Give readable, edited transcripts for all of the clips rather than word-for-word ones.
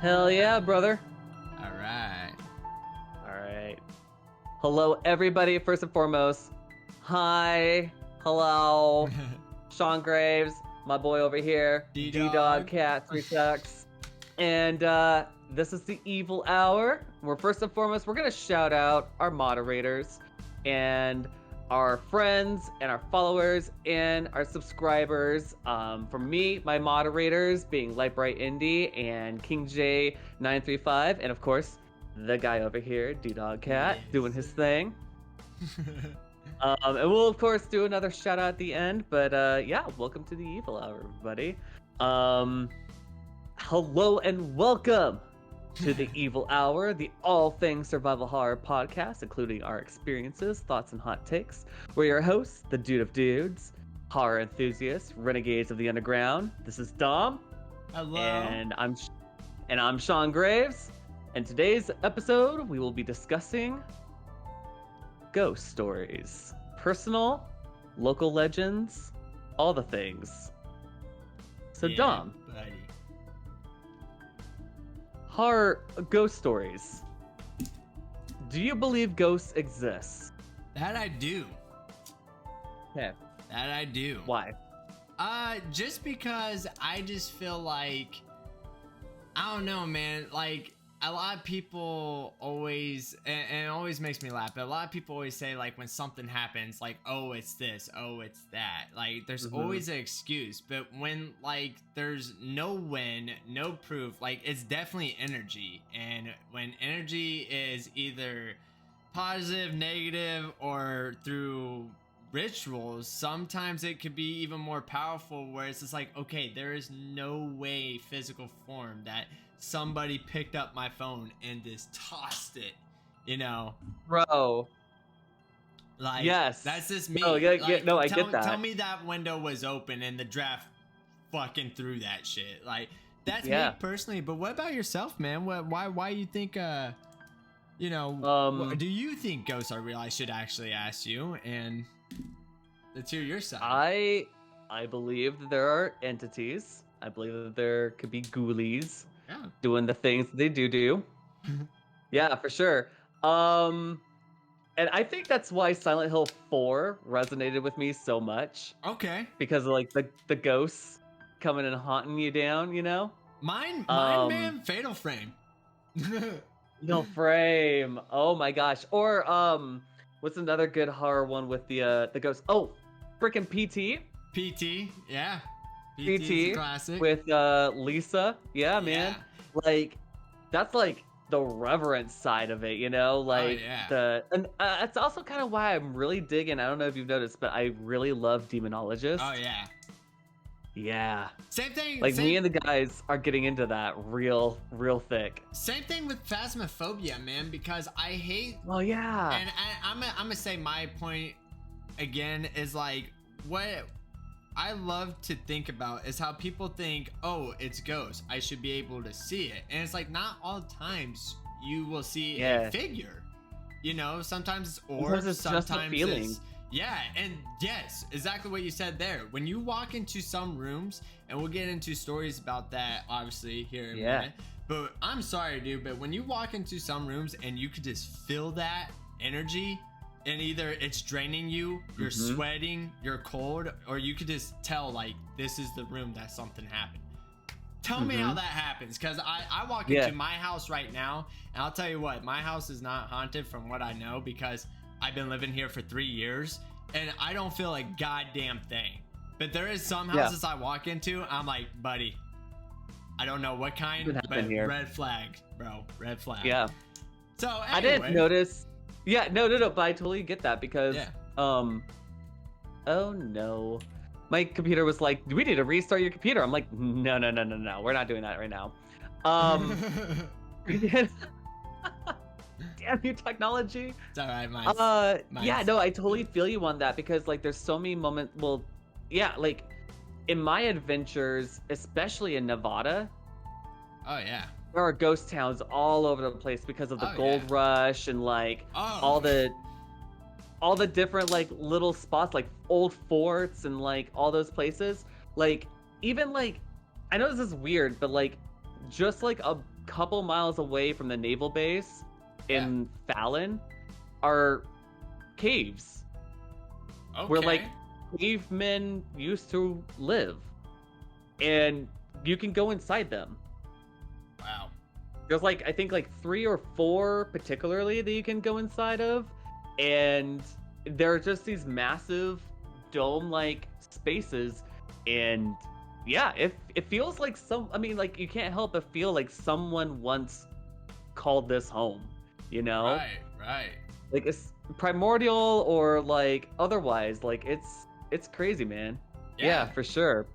Hell yeah, brother. All right. All right. Hello, everybody. First and foremost, hi. Hello. Sean Graves, my boy over here. D-Dog. Cat 3 Sucks. And this is the Evil Hour, where first and foremost, we're going to shout out our moderators and our friends and our followers and our subscribers. For me, my moderators being Light Bright Indie and King J 935, and of course, the guy over here, D-Dog Cat, Yes. doing his thing. And we'll of course do another shout out at the end, but yeah, welcome to the Evil Hour, everybody. Hello and welcome to the Evil Hour, the all things survival horror podcast, including our experiences, thoughts, and hot takes. We're your hosts, the Dude of Dudes, horror enthusiasts, renegades of the underground. This is Dom. Hello. And I'm Sean Graves. And today's episode, we will be discussing ghost stories, personal, local legends, all the things. So Yeah, Dom, buddy. horror ghost stories. Do you believe ghosts exist? That I do. Yeah. That I do. Why? Just because I just feel like, I don't know, man. Like, a lot of people always, and it always makes me laugh, but a lot of people always say, like, when something happens, like, oh, it's this, oh, it's that. Like, there's always an excuse. But when, like, there's no proof, like, it's definitely energy. And when energy is either positive, negative, or through rituals, sometimes it could be even more powerful, where it's just like, okay, there is no way physical form that somebody picked up my phone and just tossed it, you know, Bro. like, Yes. that's just me. Oh, yeah, Like, no, I get that. Tell me that window was open and the draft fucking threw that shit. Like, that's Yeah. me personally. But what about yourself, man? Why you think you know, do you think ghosts are real? I should actually ask you, and let's hear your side. I believe that there are entities. I believe that there could be ghoulies Yeah. doing the things that they do. Yeah, for sure. And I think that's why Silent Hill 4 resonated with me so much, Okay. because of like the ghosts coming and haunting you down, you know? Mine, man, Fatal Frame. No frame. Oh my gosh. Or what's another good horror one with the ghosts? Oh, freaking PT. PT, yeah. PT PT is a classic. with Lisa. Yeah, man. Yeah. Like that's like the reverence side of it, you know? Like yeah. and that's also kind of why I'm really digging. I don't know if you've noticed, but I really love demonologists. Oh yeah. Yeah. Same thing. Like me and the guys are getting into that real thick. Same thing with Phasmophobia, man, because I hate. Well, yeah. And I'm gonna say my point again is like, what I love to think about is how people think, oh, it's ghosts, I should be able to see it. And it's like, not all times you will see a figure. You know, sometimes it's orbs, sometimes just a feeling. it's, yeah, and yes, exactly what you said there. When you walk into some rooms, and we'll get into stories about that obviously here in a minute, but I'm sorry, dude, but when you walk into some rooms and you could just feel that energy, and either it's draining you, you're sweating, you're cold, or you could just tell, like, this is the room that something happened. Tell me how that happens, because I walk into my house right now, and I'll tell you what, my house is not haunted from what I know, because I've been living here for 3 years, and I don't feel a goddamn thing. But there is some houses I walk into, I'm like, buddy, I don't know what kind, but here? red flag, bro, red flag. Yeah. So anyway. I didn't notice. Yeah, no, but I totally get that because, oh no. My computer was like, we need to restart your computer. I'm like, no, we're not doing that right now. Damn you, technology. It's all right, mine's... Yeah, no, I totally feel you on that because, like, there's so many moments, well, yeah, like, in my adventures, especially in Nevada. Oh, yeah. There are ghost towns all over the place because of the gold rush and like all the different like little spots, like old forts and like all those places. Like even like, I know this is weird, but like just like a couple miles away from the naval base Yeah. in Fallon are caves where like Okay. cavemen used to live, and you can go inside them. Wow. There's like I think like 3 or 4 particularly that you can go inside of, and there are just these massive dome-like spaces, and yeah, it feels like some. I mean, like you can't help but feel like someone once called this home. You know, Right. Right. like it's primordial or like otherwise. Like it's crazy, man. Yeah, Yeah. for sure.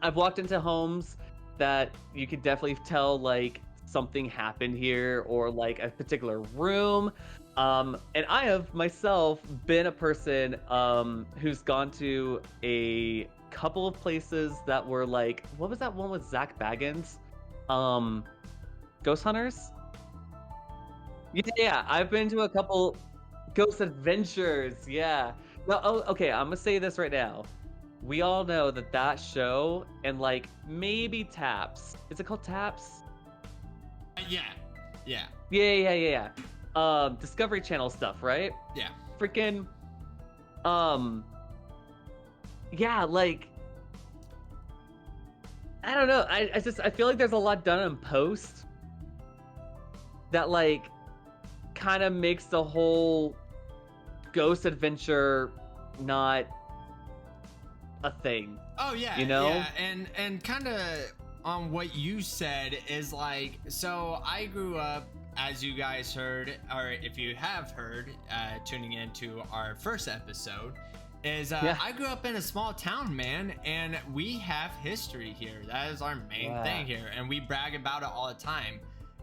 I've walked into homes that you could definitely tell like something happened here or like a particular room. And I have myself been a person who's gone to a couple of places that were like, what was that one with Zach Baggins? Um, Ghost Hunters? Yeah, I've been to a couple Ghost Adventures. Yeah. No, oh, okay, I'm gonna say this right now. We all know that that show and like maybe Taps. Is it called Taps? Yeah. Yeah. Yeah. Discovery Channel stuff, right? Yeah. Freaking, um, yeah, like I don't know. I feel like there's a lot done in post that like kind of makes the whole Ghost Adventure not a thing. Oh yeah, You know? yeah, and kind of on what you said is like, so I grew up, as you guys heard, or if you have heard, tuning into our first episode, is Yeah. I grew up in a small town, man, and we have history here. That is our main Wow. thing here, and we brag about it all the time.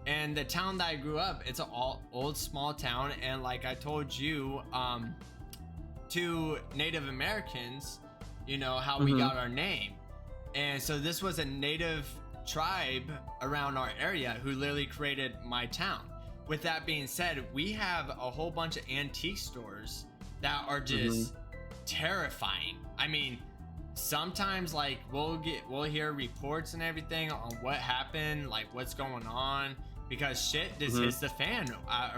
And the town that I grew up, it's an old small town, and like I told you, to Native Americans, you know how we Mhm. got our name. And so this was a native tribe around our area who literally created my town. With that being said, we have a whole bunch of antique stores that are just terrifying. I mean, sometimes like we'll hear reports and everything on what happened, like what's going on, because shit just hits the fan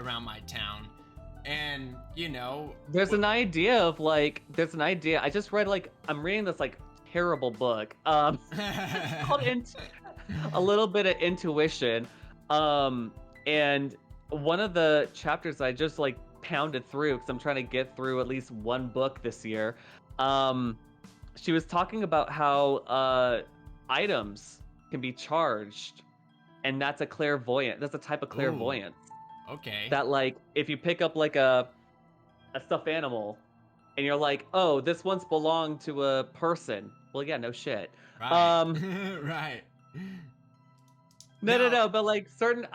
around my town. And you know, There's an idea of like there's an idea. I just read like I'm reading this like terrible book. It's called a little bit of intuition. And one of the chapters I just like pounded through because I'm trying to get through at least one book this year. She was talking about how items can be charged, and that's a clairvoyant. That's a type of clairvoyance. okay. That like if you pick up like a stuffed animal and you're like, oh, this once belonged to a person. Well, yeah, no shit. Right. Right. No, but like certain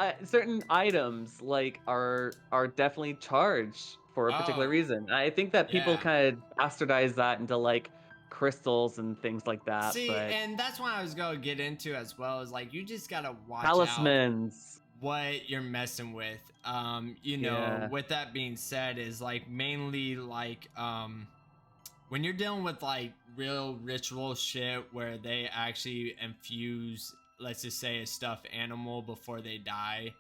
items like are definitely charged for a particular Oh, reason. I think that people yeah. kind of bastardize that into like crystals and things like that, See, but and that's what I was gonna get into as well, is like you just gotta watch out talismans. what you're messing with. You know, Yeah. with that being said, is like mainly like when you're dealing with like real ritual shit where they actually infuse, let's just say, a stuffed animal before they die,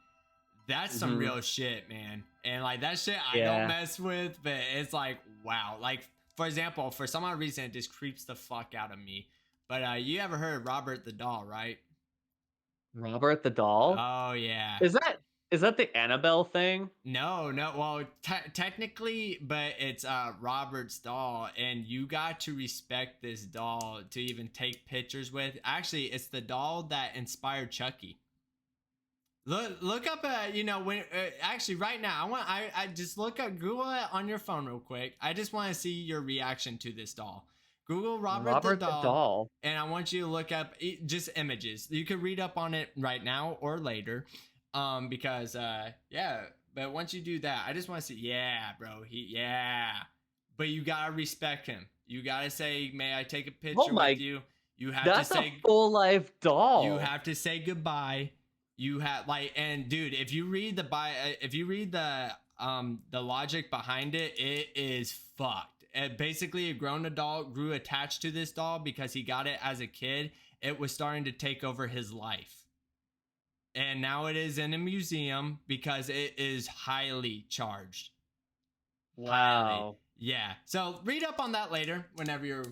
that's some Mhm. real shit, man. And like that shit I Yeah. don't mess with, but it's like, wow. Like, for example, for some odd reason it just creeps the fuck out of me. But you ever heard of Robert the Doll, right? Robert the doll? Oh yeah. Is that the Annabelle thing? No. Well, technically, but it's Robert's doll, and you got to respect this doll to even take pictures with. Actually, it's the doll that inspired Chucky. Look up you know, when actually right now I just look up, Google it on your phone real quick. I just want to see your reaction to this doll. Google Robert the Robert the doll, doll. and I want you to look up just images. You can read up on it right now or later, because yeah. But once you do that, I just want to see, yeah, bro, yeah. But you gotta respect him. You gotta say, "May I take a picture my- with you?" You have That's to say, a full life doll. you have to say goodbye. You have like, and dude, if you read the logic behind it, it is fucked. Basically, a grown adult grew attached to this doll because he got it as a kid. It was starting to take over his life. and now it is in a museum because it is highly charged. Highly. Wow. Yeah. So read up on that later whenever you're,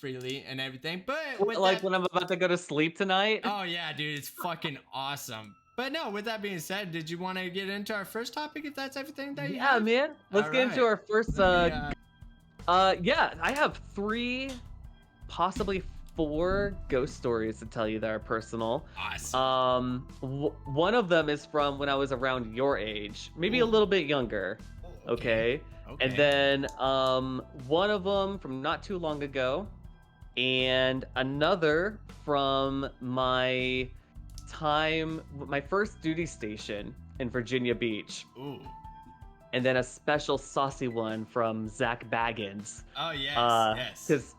freely and everything. But with Like that, when I'm about to go to sleep tonight. oh yeah, dude, it's fucking awesome. But no, with that being said, did you want to get into our first topic if that's everything that you Yeah, have? man. Let's All get into right. our first. Let me. Yeah, I have 3, possibly 4 ghost stories to tell you that are personal. Awesome. One of them is from when I was around your age, maybe a Ooh. little bit younger. Oh, Okay. And Okay. then one of them from not too long ago, and another from my my first duty station in Virginia Beach, Ooh. and then a special saucy one from Zach Baggins, Oh yes. Yes. because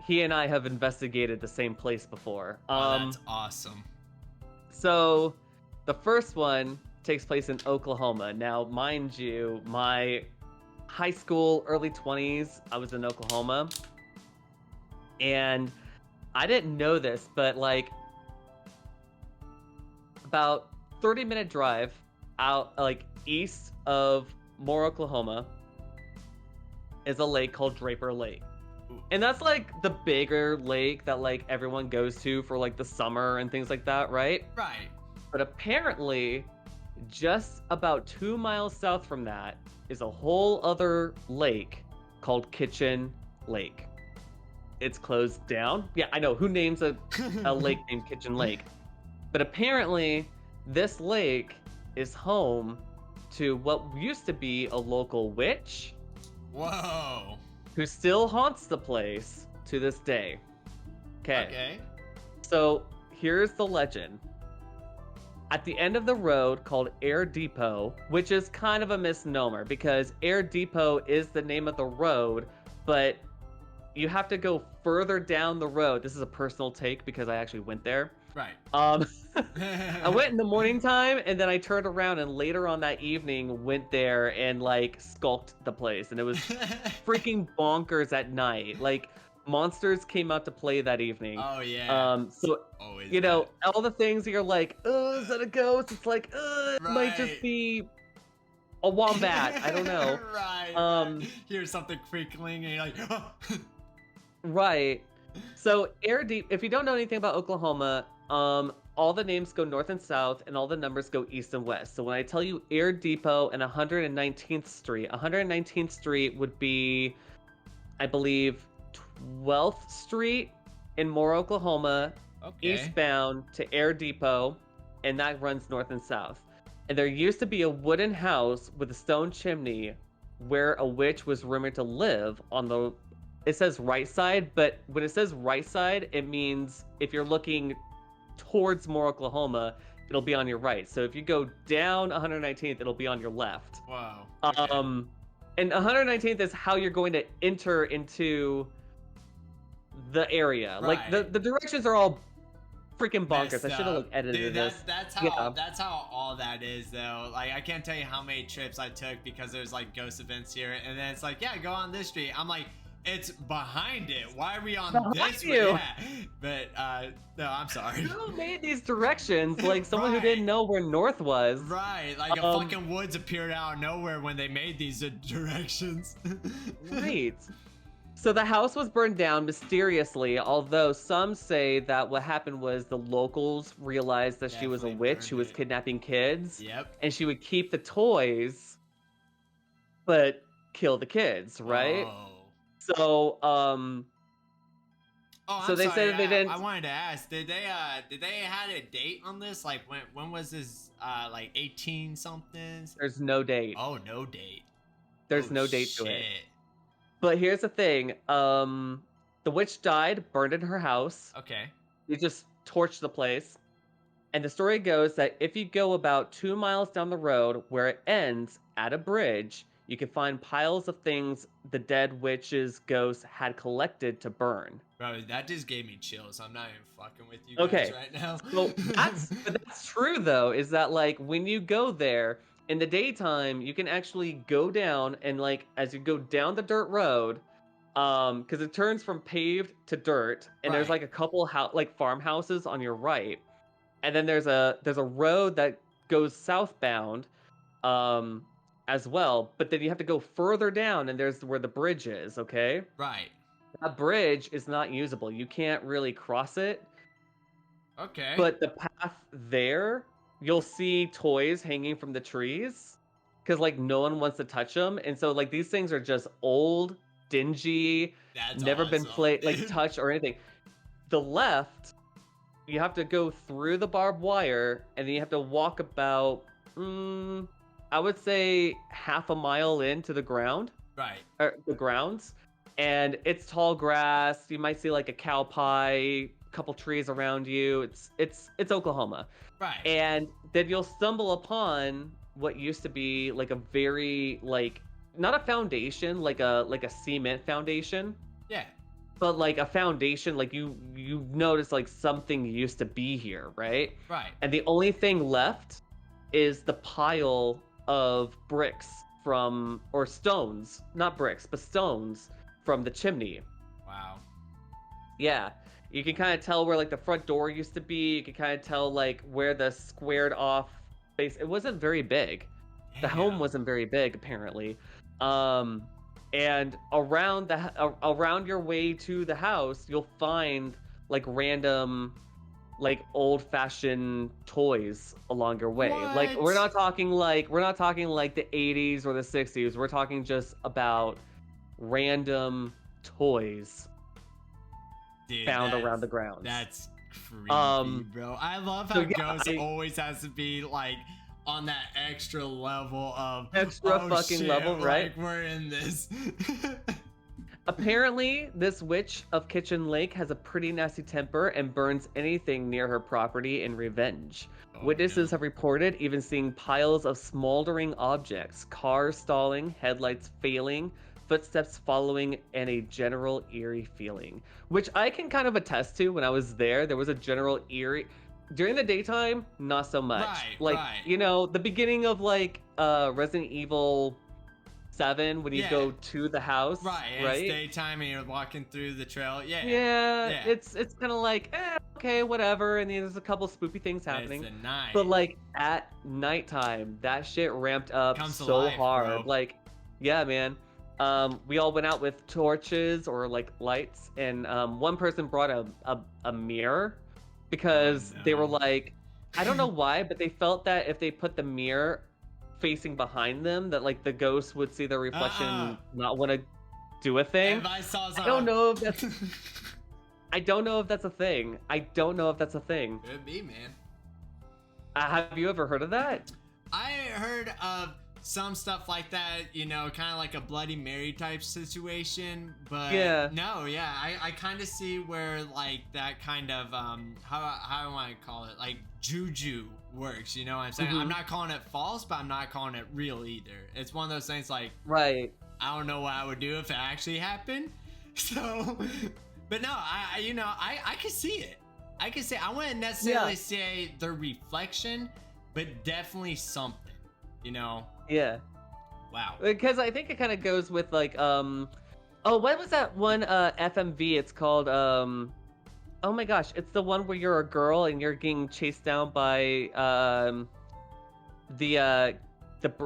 he and I have investigated the same place before. Oh, that's awesome. So the first one takes place in Oklahoma. Now, mind you, my high school, early 20s, I was in Oklahoma. And I didn't know this, but like about 30-minute drive out, like east of Moore, Oklahoma, is a lake called Draper Lake. And that's like the bigger lake that like everyone goes to for like the summer and things like that, right? Right. But apparently, just about 2 miles south from that is a whole other lake called Kitchen Lake. It's closed down. Yeah, I know. Who names a lake named Kitchen Lake? But apparently, this lake is home to what used to be a local witch Whoa. who still haunts the place to this day. Okay. So here's the legend. At the end of the road called Air Depot, which is kind of a misnomer because Air Depot is the name of the road, but you have to go further down the road. This is a personal take because I actually went there. Right. I went in the morning time and then I turned around and later on that evening went there and like skulked the place, and it was freaking bonkers at night. Like monsters came out to play that evening. Oh yeah. So Always you know, that. all the things that you're like, oh, is that a ghost? It's like, it might just Right. be a wombat. I don't know. Right. Hear something crinkling and you're like, oh. Right. So if you don't know anything about Oklahoma, all the names go north and south, and all the numbers go east and west. So when I tell you Air Depot and 119th Street, 119th Street would be, I believe, 12th Street in Moore, Oklahoma, Okay. eastbound to Air Depot, and that runs north and south. And there used to be a wooden house with a stone chimney where a witch was rumored to live on the, it says right side, but when it says right side, it means if you're looking towards Moore, Oklahoma, it'll be on your right. So if you go down 119th, it'll be on your left. Wow. Okay. And 119th is how you're going to enter into the area. Right. Like the directions are all freaking bonkers. Messed I should have up. like edited Dude, this. that's how all that is though. Like I can't tell you how many trips I took because there's like ghost events here, and then it's like, yeah, go on this street. I'm like, it's behind it. Why are we on Behind this you. way? Yeah. But no, I'm sorry. Who made these directions? Like someone who Right. didn't know where north was. Right, like a fucking woods appeared out of nowhere when they made these directions. Right. So the house was burned down mysteriously, although some say that what happened was the locals realized that she was a Definitely witch who was burned it. kidnapping kids, Yep. and she would keep the toys, but kill the kids, right? Oh. So, Oh, So I'm they sorry. said they didn't- I wanted to ask, did they had a date on this? Like when was this? Like 18 something? there's no date. Oh, no date. There's Oh, no date to it. shit. But here's the thing. The witch died, burned in her house. Okay. They just torched the place. And the story goes that if you go about 2 miles down the road where it ends at a bridge, you can find piles of things the dead witch's ghost had collected to burn. Bro, that just gave me chills. I'm not even fucking with you Okay. guys right now. Well, that's true though, is that like when you go there in the daytime, you can actually go down and like as you go down the dirt road, because it turns from paved to dirt, and there's Right. like a couple like farmhouses on your right. and then there's a road that goes southbound, um, as well. But then you have to go further down, and there's where the bridge is. Okay, Right. that bridge is not usable. You can't really cross it. Okay. But the path there, you'll see toys hanging from the trees, because like no one wants to touch them, and so like these things are just old, dingy, That's never been awesome, played like dude. touched or anything. The left, you have to go through the barbed wire, and then you have to walk about, I would say half a mile into the ground, Right. or the grounds, and it's tall grass. You might see like a cow pie, couple trees around you. It's Oklahoma, Right. and then you'll stumble upon what used to be like a very like not a foundation, like a cement foundation, Yeah. but like a foundation, like you notice like something used to be here, right? Right. And the only thing left is the pile of bricks from, or stones, not bricks, but stones from the chimney. Wow. Yeah. You can kind of tell where like the front door used to be. You can kind of tell like where the squared off base. It wasn't very big. The home Damn. wasn't very big apparently. And around your way to the house, you'll find like random like old-fashioned toys along your way. Like we're What? not talking like the 80s or the 60s. We're talking just about random toys Dude, found around the grounds. That's creepy, Um, bro. I love so how yeah, Ghost always has to be like on that extra level of Extra oh, fucking shit, level, right? Like we're in this. Apparently, this witch of Kitchen Lake has a pretty nasty temper and burns anything near her property in revenge. Oh, Witnesses no. have reported even seeing piles of smoldering objects, cars stalling, headlights failing, footsteps following, and a general eerie feeling. Which I can kind of attest to. When I was there, there was a general eerie. During the daytime, not so much. Right, Like, right. you know, the beginning of like Resident Evil 7, when you Yeah. go to the house, Right, and right? it's daytime and you're walking through the trail. Yeah. Yeah, Yeah. it's kind of like, okay, whatever, and then there's a couple spoopy things But happening. it's the night. But like at nighttime, that shit ramped up Comes to so life, hard. bro. Like, yeah, man. We all went out with torches or like lights, and one person brought a mirror because Oh, they were no. like, I don't know why, but they felt that if they put the mirror facing behind them, that like the ghost would see their reflection, not want to do a thing. If I saw something, I don't know if that's I don't know if that's a thing. I don't know if that's a thing. Could be, man. Have you ever heard of that? I heard of some stuff like that, you know, kind of like a Bloody Mary type situation, but Yeah. no, yeah, I kind of see where like that kind of how do I call it, like juju works, you know what I'm saying? I'm Mhm. not calling it false, but I'm not calling it real either. It's one of those things like Right. I don't know what I would do if it actually happened. So, but no, I you know, I can see it. I can say I wouldn't necessarily Yeah. say the reflection, but definitely something, you know. Yeah. Wow. Because I think it kind of goes with like oh, what was that one FMV? It's called oh my gosh, it's the one where you're a girl and you're getting chased down by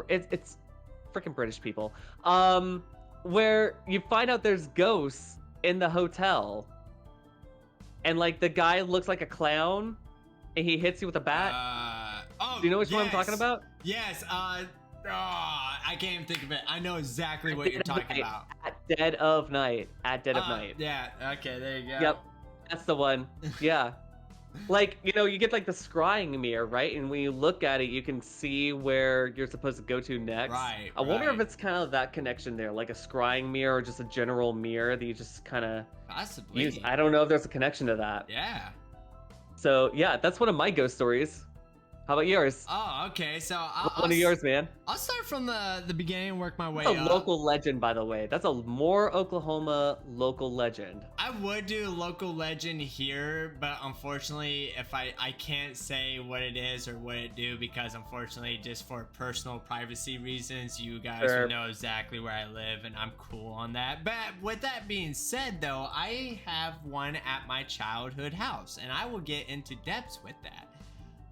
it's freaking British people. Where you find out there's ghosts in the hotel. And like the guy looks like a clown and he hits you with a bat. Oh, Do you know which one I'm yes. talking about? Yes. I can't even think of it. I know exactly what you're Dead of talking Night. about. At dead of night. At dead of night. Yeah. Okay. There you go. Yep. That's the one. Yeah. Like, you know, you get like the scrying mirror, right? And when you look at it, you can see where you're supposed to go to next. Right. I wonder if right. it's kind of that connection there, like a scrying mirror or just a general mirror that you just kind of Possibly. use. I don't know if there's a connection to that. Yeah. So, yeah, that's one of my ghost stories. How about yours? Oh, okay. So One of yours, man. I'll start from the beginning and work my way That's a up. local legend, by the way. That's a more Oklahoma local legend. I would do a local legend here, but unfortunately, if I can't say what it is or what it do because unfortunately, just for personal privacy reasons, you guys Sure. will know exactly where I live, and I'm cool on that. But with that being said, though, I have one at my childhood house, and I will get into depths with that.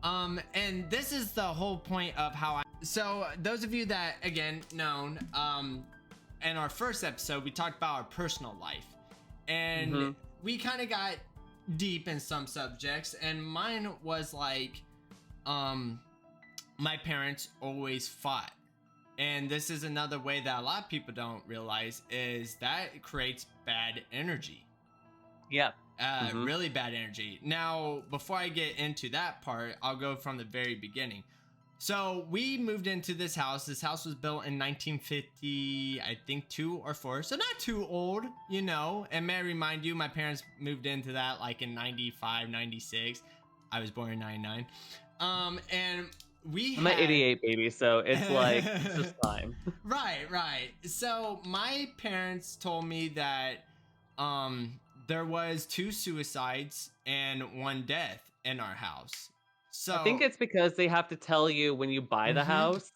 And this is the whole point of how so those of you that again known, in our first episode, we talked about our personal life, and we kind of got deep in some subjects, and mine was like, my parents always fought. And this is another way that a lot of people don't realize is that it creates bad energy. Yeah. Really bad energy. Now, before I get into that part, I'll go from the very beginning. So we moved into this house. This house was built in 1950, I think 2 or 4. So not too old, you know. And may I remind you, my parents moved into that like in 95, 96. I was born in 99. And I'm an 88 baby, so it's like it's just fine. Right. So my parents told me that there was 2 suicides and 1 death in our house. So I think it's because they have to tell you when you buy the house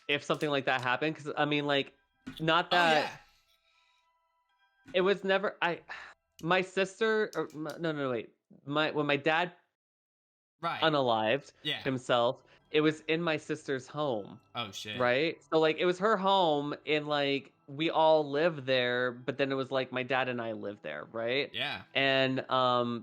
if something like that happened. Because I mean, like, not that it was never. My sister. Or, no, wait. When my dad unalived himself, it was in my sister's home. Oh shit. Right? So like it was her home, and like we all lived there, but then it was like my dad and I lived there, right? Yeah. And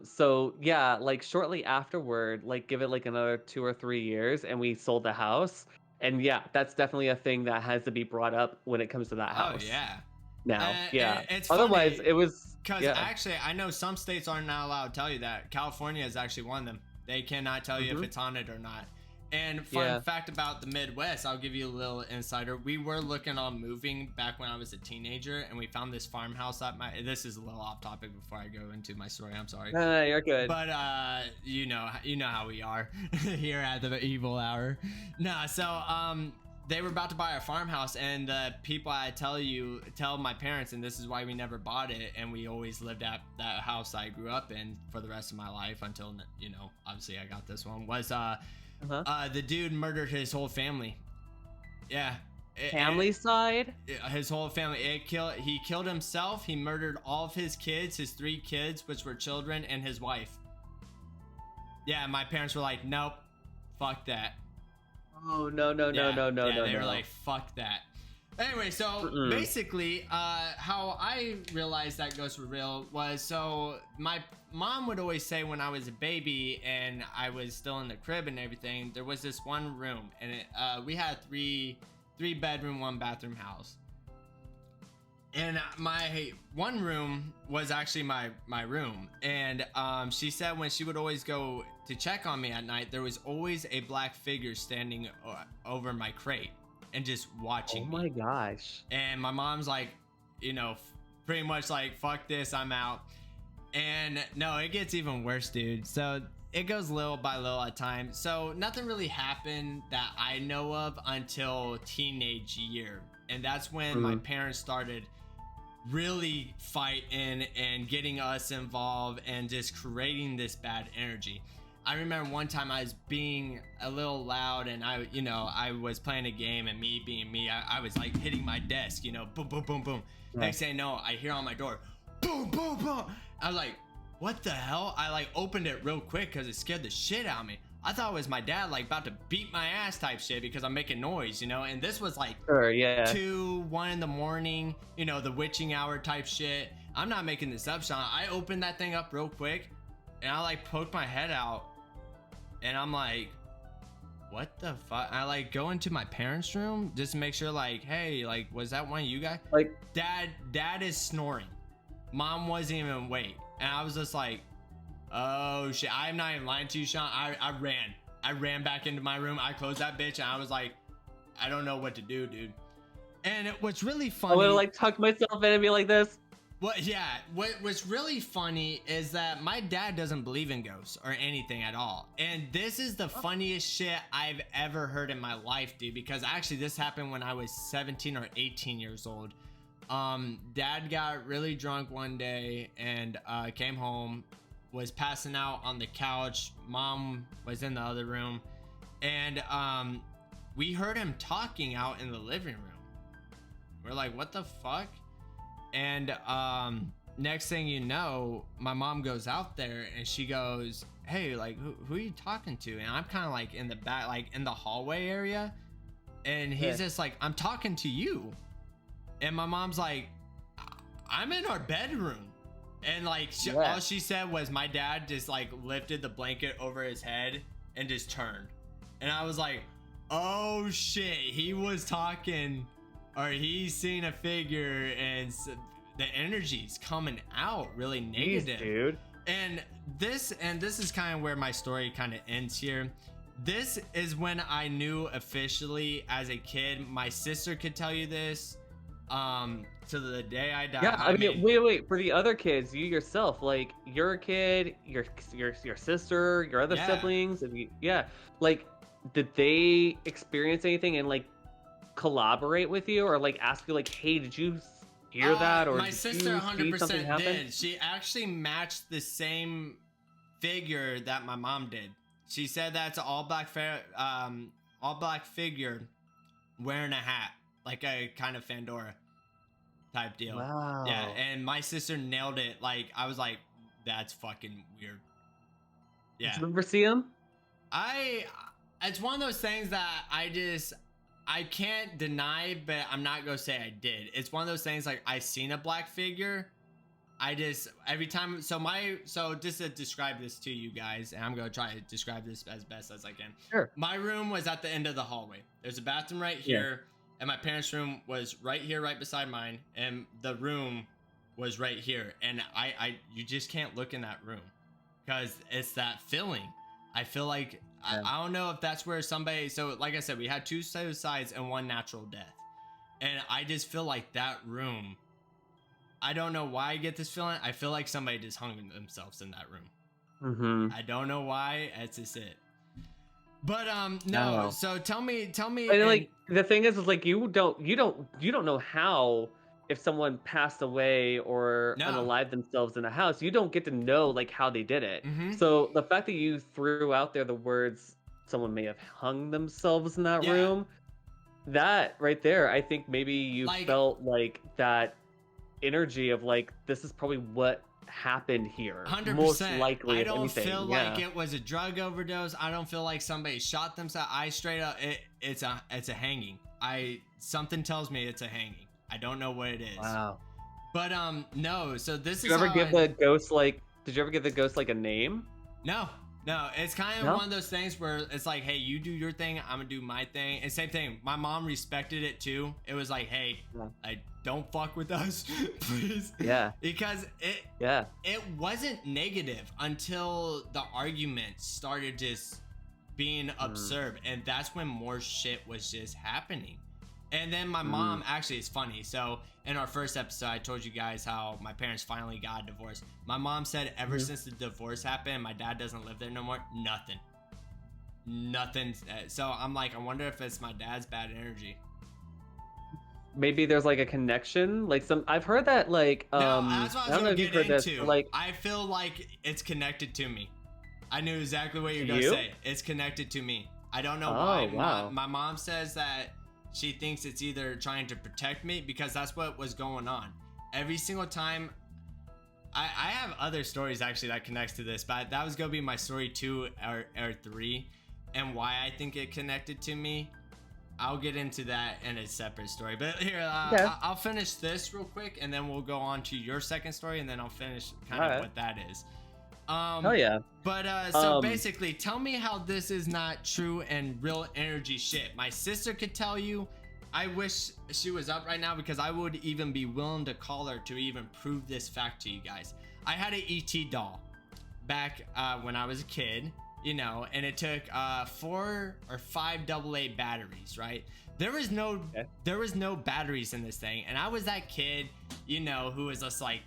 so yeah, like shortly afterward, like give it like another 2 or 3 years, and we sold the house. And yeah, that's definitely a thing that has to be brought up when it comes to that house. Oh yeah. Now, yeah. It's otherwise funny, it was because actually I know some states are not allowed to tell you that. California is actually one of them. They cannot tell you if it's haunted or not. And fun fact about the Midwest, I'll give you a little insider. We were looking on moving back when I was a teenager, and we found this farmhouse at this is a little off topic before I go into my story. I'm sorry. You're good. But you know how we are here at the evil hour. So they were about to buy a farmhouse, and the people I tell my parents, and this is why we never bought it, and we always lived at that house I grew up in for the rest of my life until, you know, obviously I got this one, was the dude murdered his whole family. Yeah. Family side? His whole family. He killed himself. He murdered all of his kids, his 3 kids, which were children, and his wife. Yeah, my parents were like, nope, fuck that. Oh, no. They were like, fuck that. Anyway, so basically, how I realized that ghosts were real was, so my mom would always say when I was a baby and I was still in the crib and everything, there was this one room, and we had 3 bedroom, 1 bathroom house. And my one room was actually my room. And she said when she would always go to check on me at night, there was always a black figure standing over my crate and just watching me. Oh my gosh. And my mom's like, you know, pretty much like, fuck this, I'm out. And no, it gets even worse, dude. So it goes little by little at times. So nothing really happened that I know of until teenage year. And that's when my parents started really fighting and getting us involved and just creating this bad energy. I remember one time I was being a little loud, and I was playing a game, and me being me, I was like hitting my desk, you know, boom, boom, boom, boom. Next thing I know, I hear on my door, boom, boom, boom. I was like, what the hell? I like opened it real quick because it scared the shit out of me. I thought it was my dad like about to beat my ass type shit because I'm making noise, you know, and this was like 2, 1 in the morning, you know, the witching hour type shit. I'm not making this up, Sean. I opened that thing up real quick, and I like poked my head out, and I'm like, what the fuck? I like go into my parents' room just to make sure, like, hey, like, was that one of you guys? Like, dad is snoring. Mom wasn't even awake. And I was just like, oh shit. I'm not even lying to you, Sean. I ran back into my room. I closed that bitch, and I was like, I don't know what to do, dude. And what's really funny, I would like tuck myself in and be like this. What's really funny is that my dad doesn't believe in ghosts or anything at all. And this is the funniest shit I've ever heard in my life, dude, because actually this happened when I was 17 or 18 years old. Dad got really drunk one day and came home, was passing out on the couch. Mom was in the other room, and we heard him talking out in the living room. We're like, what the fuck? And next thing you know, my mom goes out there and she goes, hey, like who are you talking to? And I'm kind of like in the back, like in the hallway area, and he's just like, I'm talking to you. And my mom's like, I'm in our bedroom. And like all she said was my dad just like lifted the blanket over his head and just turned. And I was like, oh shit, he was talking, or he's seen a figure, and the energy's coming out really negative. Jeez, dude. And this is kind of where my story kind of ends here. This is when I knew officially as a kid. My sister could tell you this. To the day I die. Yeah, I mean, wait. For the other kids, you yourself, like you're a kid, your sister, your other siblings, and like, did they experience anything and like collaborate with you, or like ask you like, hey, did you hear that? Or my sister 100% did. She actually matched the same figure that my mom did. She said that's an all black figure wearing a hat, like a kind of fedora type deal. Wow. Yeah, and my sister nailed it. Like, I was like, that's fucking weird. Yeah. Did you ever see him? It's one of those things that I can't deny, but I'm not gonna say I did. It's one of those things like I seen a black figure. Every time, so just to describe this to you guys, and I'm gonna try to describe this as best as I can. Sure. My room was at the end of the hallway. There's a bathroom right here, and my parents' room was right here, right beside mine, and the room was right here. And you just can't look in that room because it's that feeling. I feel like I don't know if that's where somebody. So like I said, we had 2 suicides and 1 natural death, and I just feel like that room. I don't know why I get this feeling. I feel like somebody just hung themselves in that room. Mm-hmm. I don't know why. That's just it. But no. So tell me. And like the thing is like you don't know how, if someone passed away or unalived themselves in a house, you don't get to know like how they did it. Mm-hmm. So the fact that you threw out there the words someone may have hung themselves in that room, that right there, I think maybe you felt like that energy of like, this is probably what happened here. 100%. Most likely. I don't feel like it was a drug overdose. I don't feel like somebody shot themselves. I straight up, it's a hanging. Something tells me it's a hanging. I don't know what it is. Wow. But no. So this Did you ever give the ghost like a name? No. It's kind of one of those things where it's like, hey, you do your thing, I'm gonna do my thing. And same thing, my mom respected it too. It was like, hey, I don't fuck with us, please. Yeah. Because it wasn't negative until the arguments started just being absurd, and that's when more shit was just happening. And then my mom, actually, it's funny. So in our first episode, I told you guys how my parents finally got a divorce. My mom said ever since the divorce happened, my dad doesn't live there no more. Nothing. So I'm like, I wonder if it's my dad's bad energy. Maybe there's like a connection. Like I've heard that like that's what I don't know if you've heard this. Like, I feel like it's connected to me. I knew exactly what you're gonna say. It's connected to me. I don't know why. Wow. My mom says that she thinks it's either trying to protect me, because that's what was going on. Every single time, I have other stories actually that connects to this, but that was gonna be my story 2 or 3, and why I think it connected to me. I'll get into that in a separate story. But here, I'll finish this real quick, and then we'll go on to your second story, and then I'll finish kind of what that is. Hell yeah. But so basically, tell me how this is not true and real energy shit. My sister could tell you. I wish she was up right now, because I would even be willing to call her to even prove this fact to you guys. I had an ET doll back when I was a kid, you know, and it took 4 or 5 AA batteries, right? There was no batteries in this thing, and I was that kid, you know, who was just like,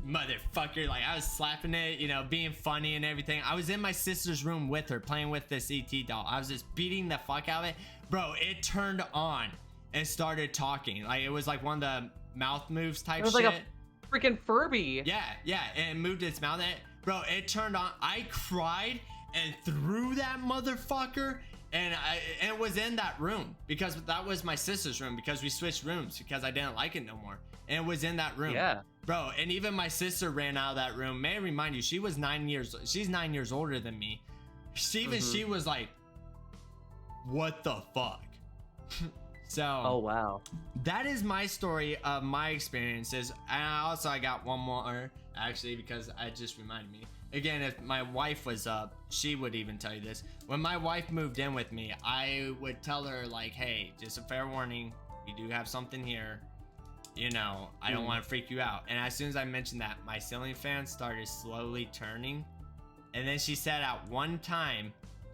motherfucker, like I was slapping it, you know, being funny and everything. I was in my sister's room with her playing with this ET doll. I was just beating the fuck out of it. Bro, it turned on and started talking. Like, it was like one of the mouth moves type shit. It was like a freaking Furby. Yeah, and it moved its mouth. Bro, it turned on. I cried and threw that motherfucker And it was in that room because that was my sister's room because we switched rooms because I didn't like it no more. And it was in that room. Yeah. Bro, and even my sister ran out of that room. May I remind you, she's 9 years older than me. She was like, what the fuck? So Oh wow. that is my story of my experiences. And I got one more actually because I just reminded me. Again, if my wife was up, she would even tell you this. When my wife moved in with me, I would tell her like, hey, just a fair warning, we do have something here. You know, I don't want to freak you out. And as soon as I mentioned that, my ceiling fan started slowly turning. And then she said at one time,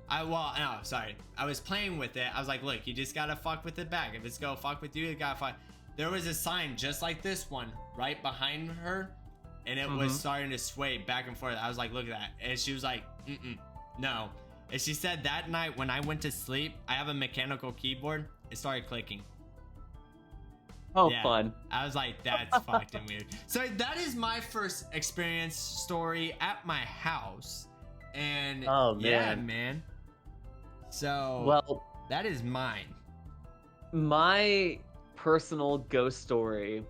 I was playing with it. I was like, look, you just gotta fuck with it back. If it's gonna fuck with you, you gotta fuck. There was a sign just like this one right behind her. And it was starting to sway back and forth. I was like, look at that. And she was like, no. And she said that night when I went to sleep, I have a mechanical keyboard. It started clicking. Oh, fun. I was like, that's fucking weird. So that is my first experience story at my house. And yeah, man. So well, that is mine. My personal ghost story,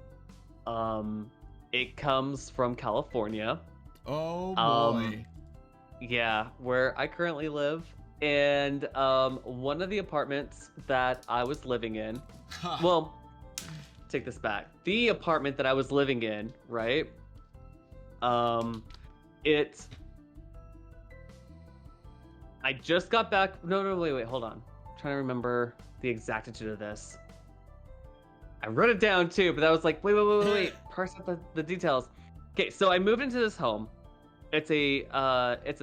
it comes from California. Oh boy. Yeah, where I currently live. And one of the apartments that I was living in, well, take this back. The apartment that I was living in, right? I just got back. No, wait, hold on. I'm trying to remember the exactitude of this. I wrote it down too, but I was like, wait. Parse out the details. Okay, so I moved into this home. It's a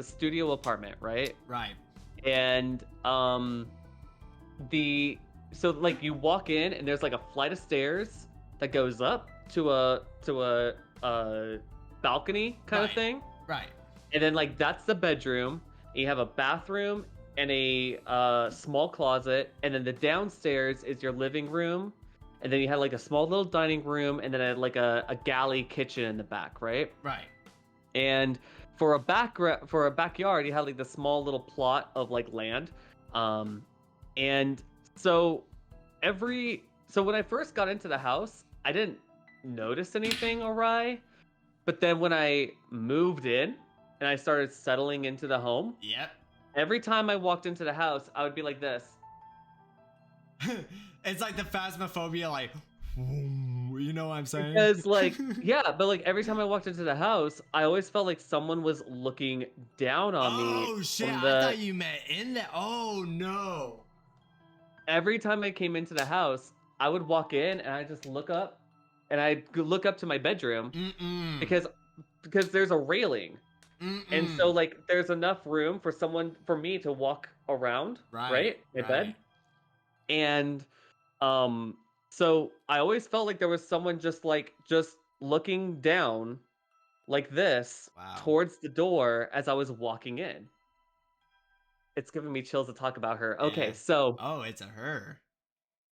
studio apartment, right? Right. And so like you walk in and there's like a flight of stairs that goes up to a balcony kind of thing. Right. And then like that's the bedroom. You have a bathroom and a small closet, and then the downstairs is your living room, and then you had like a small little dining room, and then a galley kitchen in the back, right? Right. And for a backyard, you had like the small little plot of like land, and so when I first got into the house, I didn't notice anything awry, but then when I moved in and I started settling into the home, yep. Every time I walked into the house, I would be like this. It's like the phasmophobia, like, you know what I'm saying? Because like, yeah, but like every time I walked into the house, I always felt like someone was looking down on me. Oh shit! I thought you meant in the. Oh no! Every time I came into the house, I would walk in and I just look up, and I look up to my bedroom because there's a railing. And so like there's enough room for me to walk around, right? My bed. And so I always felt like there was someone just looking down like this towards the door as I was walking in. It's giving me chills to talk about her. Okay, yeah. So it's a her.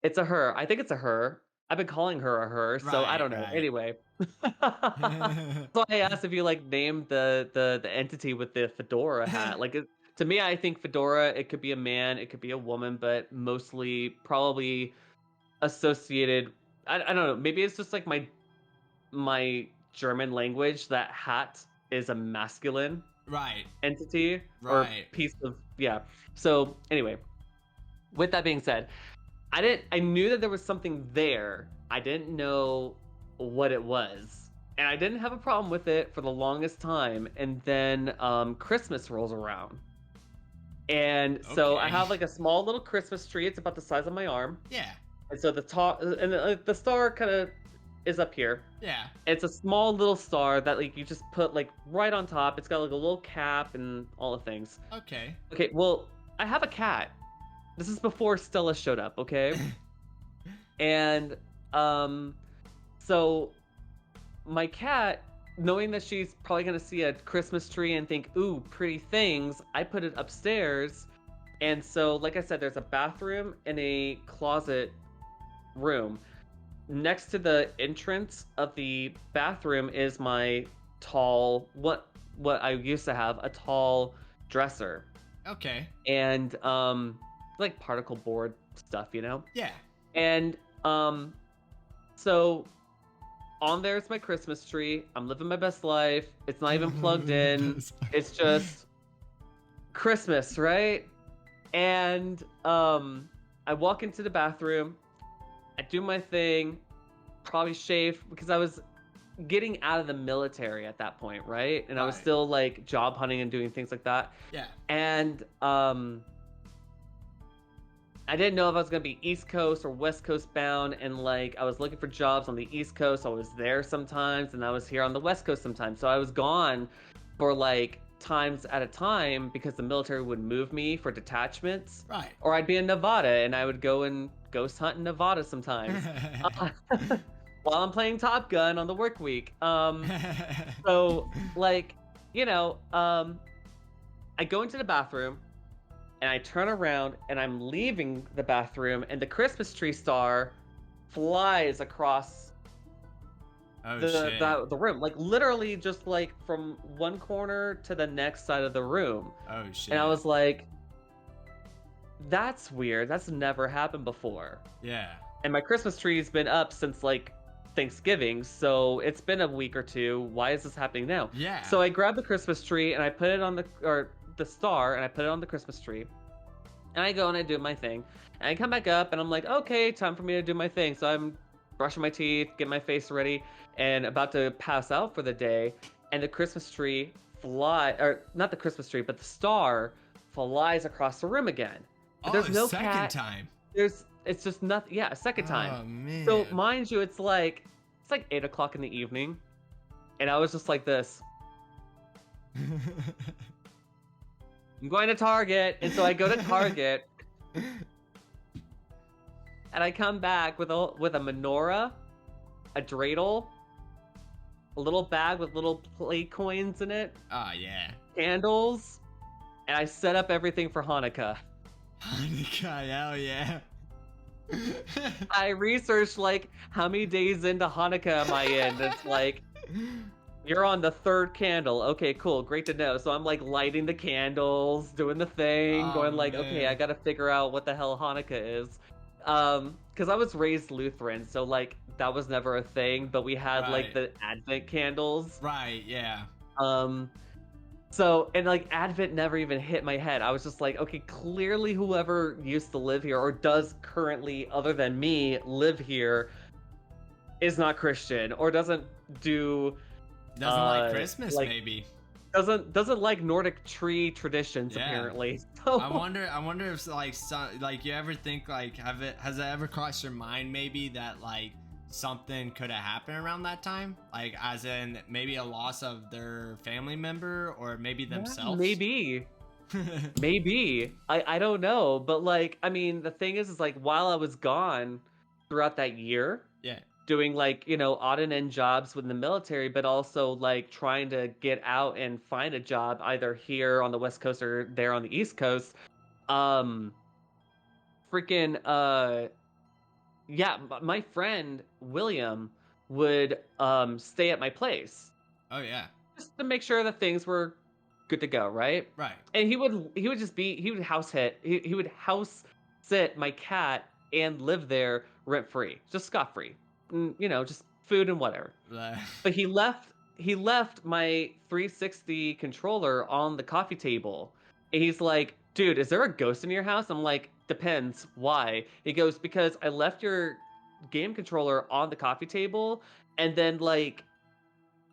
It's a her. I think it's a her. I've been calling her a her, so I don't know. Anyway. So I asked if you like named the entity with the fedora hat. Like to me, I think fedora, it could be a man, it could be a woman, but mostly probably associated. I don't know. Maybe it's just like my German language that hat is a masculine entity or piece of So anyway, with that being said, I knew that there was something there. I didn't know what it was. And I didn't have a problem with it for the longest time. And then Christmas rolls around. And so I have like a small little Christmas tree. It's about the size of my arm. Yeah. And so the star kind of is up here. Yeah. It's a small little star that like you just put like right on top. It's got like a little cap and all the things. Okay. Okay, well, I have a cat. This is before Stella showed up, okay? And so my cat, knowing that she's probably gonna see a Christmas tree and think, ooh, pretty things, I put it upstairs. And so, like I said, there's a bathroom and a closet room. Next to the entrance of the bathroom is my tall, what I used to have, a tall dresser. Okay. And like particle board stuff, you know? Yeah. And so on there's my Christmas tree. I'm living my best life. It's not even plugged in. It's just Christmas, right? And I walk into the bathroom. I do my thing. Probably shave because I was getting out of the military at that point, right? And I was still like job hunting and doing things like that. Yeah. And I didn't know if I was gonna be East Coast or West Coast bound, and like I was looking for jobs on the East Coast. I was there sometimes, and I was here on the West Coast sometimes. So I was gone for like times at a time because the military would move me for detachments. Right. Or I'd be in Nevada and I would go and ghost hunt in Nevada sometimes. While I'm playing Top Gun on the work week. So like, you know, I go into the bathroom and I turn around and I'm leaving the bathroom and the Christmas tree star flies across the room, like literally just like from one corner to the next side of the room. Oh shit. And I was like, that's weird. That's never happened before. Yeah. And my Christmas tree's been up since like Thanksgiving, so it's been a week or two. Why is this happening now? Yeah. So I grabbed the Christmas tree and I put it on the star and I put it on the Christmas tree. And I go and I do my thing. And I come back up and I'm like, okay, time for me to do my thing. So I'm brushing my teeth, getting my face ready, and about to pass out for the day. And the Christmas tree not the Christmas tree, but the star flies across the room again. Oh, There's no second cat. time. It's just nothing. Yeah, a second time. Oh man. So mind you, it's like 8 o'clock in the evening. And I was just like this. I'm going to Target. And so I go to Target. And I come back with a menorah, a dreidel, a little bag with little play coins in it. Oh yeah. Candles. And I set up everything for Hanukkah. Hanukkah, hell yeah. I researched like how many days into Hanukkah am I in? It's like you're on the third candle. Okay, cool, great to know. So I'm like lighting the candles, doing the thing, going like, man. okay, I gotta figure out what the hell Hanukkah is. Because I was raised Lutheran, so like that was never a thing. But we had like the Advent candles. Right. Yeah. So, and like Advent never even hit my head. I was just like, okay, clearly whoever used to live here or does currently, other than me, live here is not Christian or doesn't like Christmas, like, maybe. Doesn't like Nordic tree traditions, apparently. So I wonder if like you ever think like has it ever crossed your mind maybe that like something could have happened around that time, like as in maybe a loss of their family member or maybe themselves? Maybe I don't know, but like I mean the thing is like while I was gone throughout that year, doing like, you know, odd and end jobs within the military, but also like trying to get out and find a job either here on the West Coast or there on the East Coast, my friend William would stay at my place. Oh yeah. Just to make sure that things were good to go, right? Right. And he would house sit my cat and live there rent free, just scot free. You know, just food and whatever. But he left my 360 controller on the coffee table. And he's like, dude, is there a ghost in your house? I'm like, depends. Why? He goes, because I left your game controller on the coffee table, and then like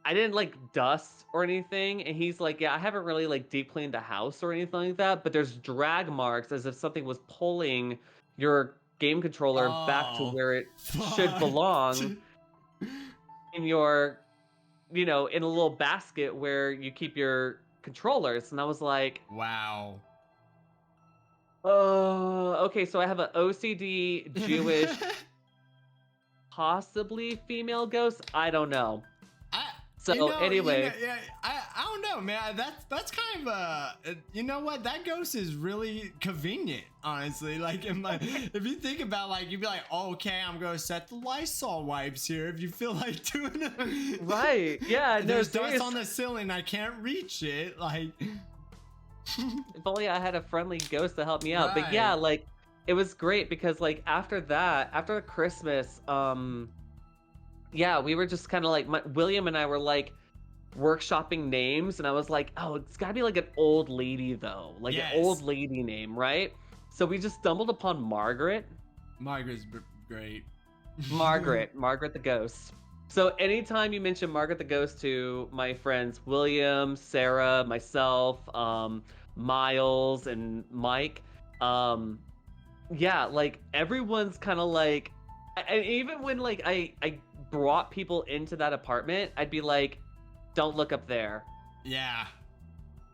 I didn't like dust or anything. And he's like, yeah, I haven't really like deep cleaned the house or anything like that, but there's drag marks as if something was pulling your game controller back to where it should belong in your, you know, in a little basket where you keep your controllers. And I was like, wow. Oh, okay, so I have an OCD Jewish, possibly female ghost. I don't know. Anyway, I don't know, man. That's kind of you know what? That ghost is really convenient, honestly. Like if you think about like you'd be like, oh, okay, I'm gonna set the Lysol wipes here if you feel like doing it. Right? Yeah. There's dust on the ceiling. I can't reach it. Like. If only I had a friendly ghost to help me out. But yeah, like it was great because like after that, after Christmas, yeah, we were just kind of like William and I were like workshopping names, and I was like, oh, it's gotta be like an old lady though, like an old Yes. lady name, right? So we just stumbled upon Margaret. Margaret's great. Margaret the ghost. So anytime you mention Margaret the ghost to my friends William, Sarah, myself, Miles, and Mike, yeah, like everyone's kind of like, and even when like I brought people into that apartment, I'd be like, don't look up there. Yeah.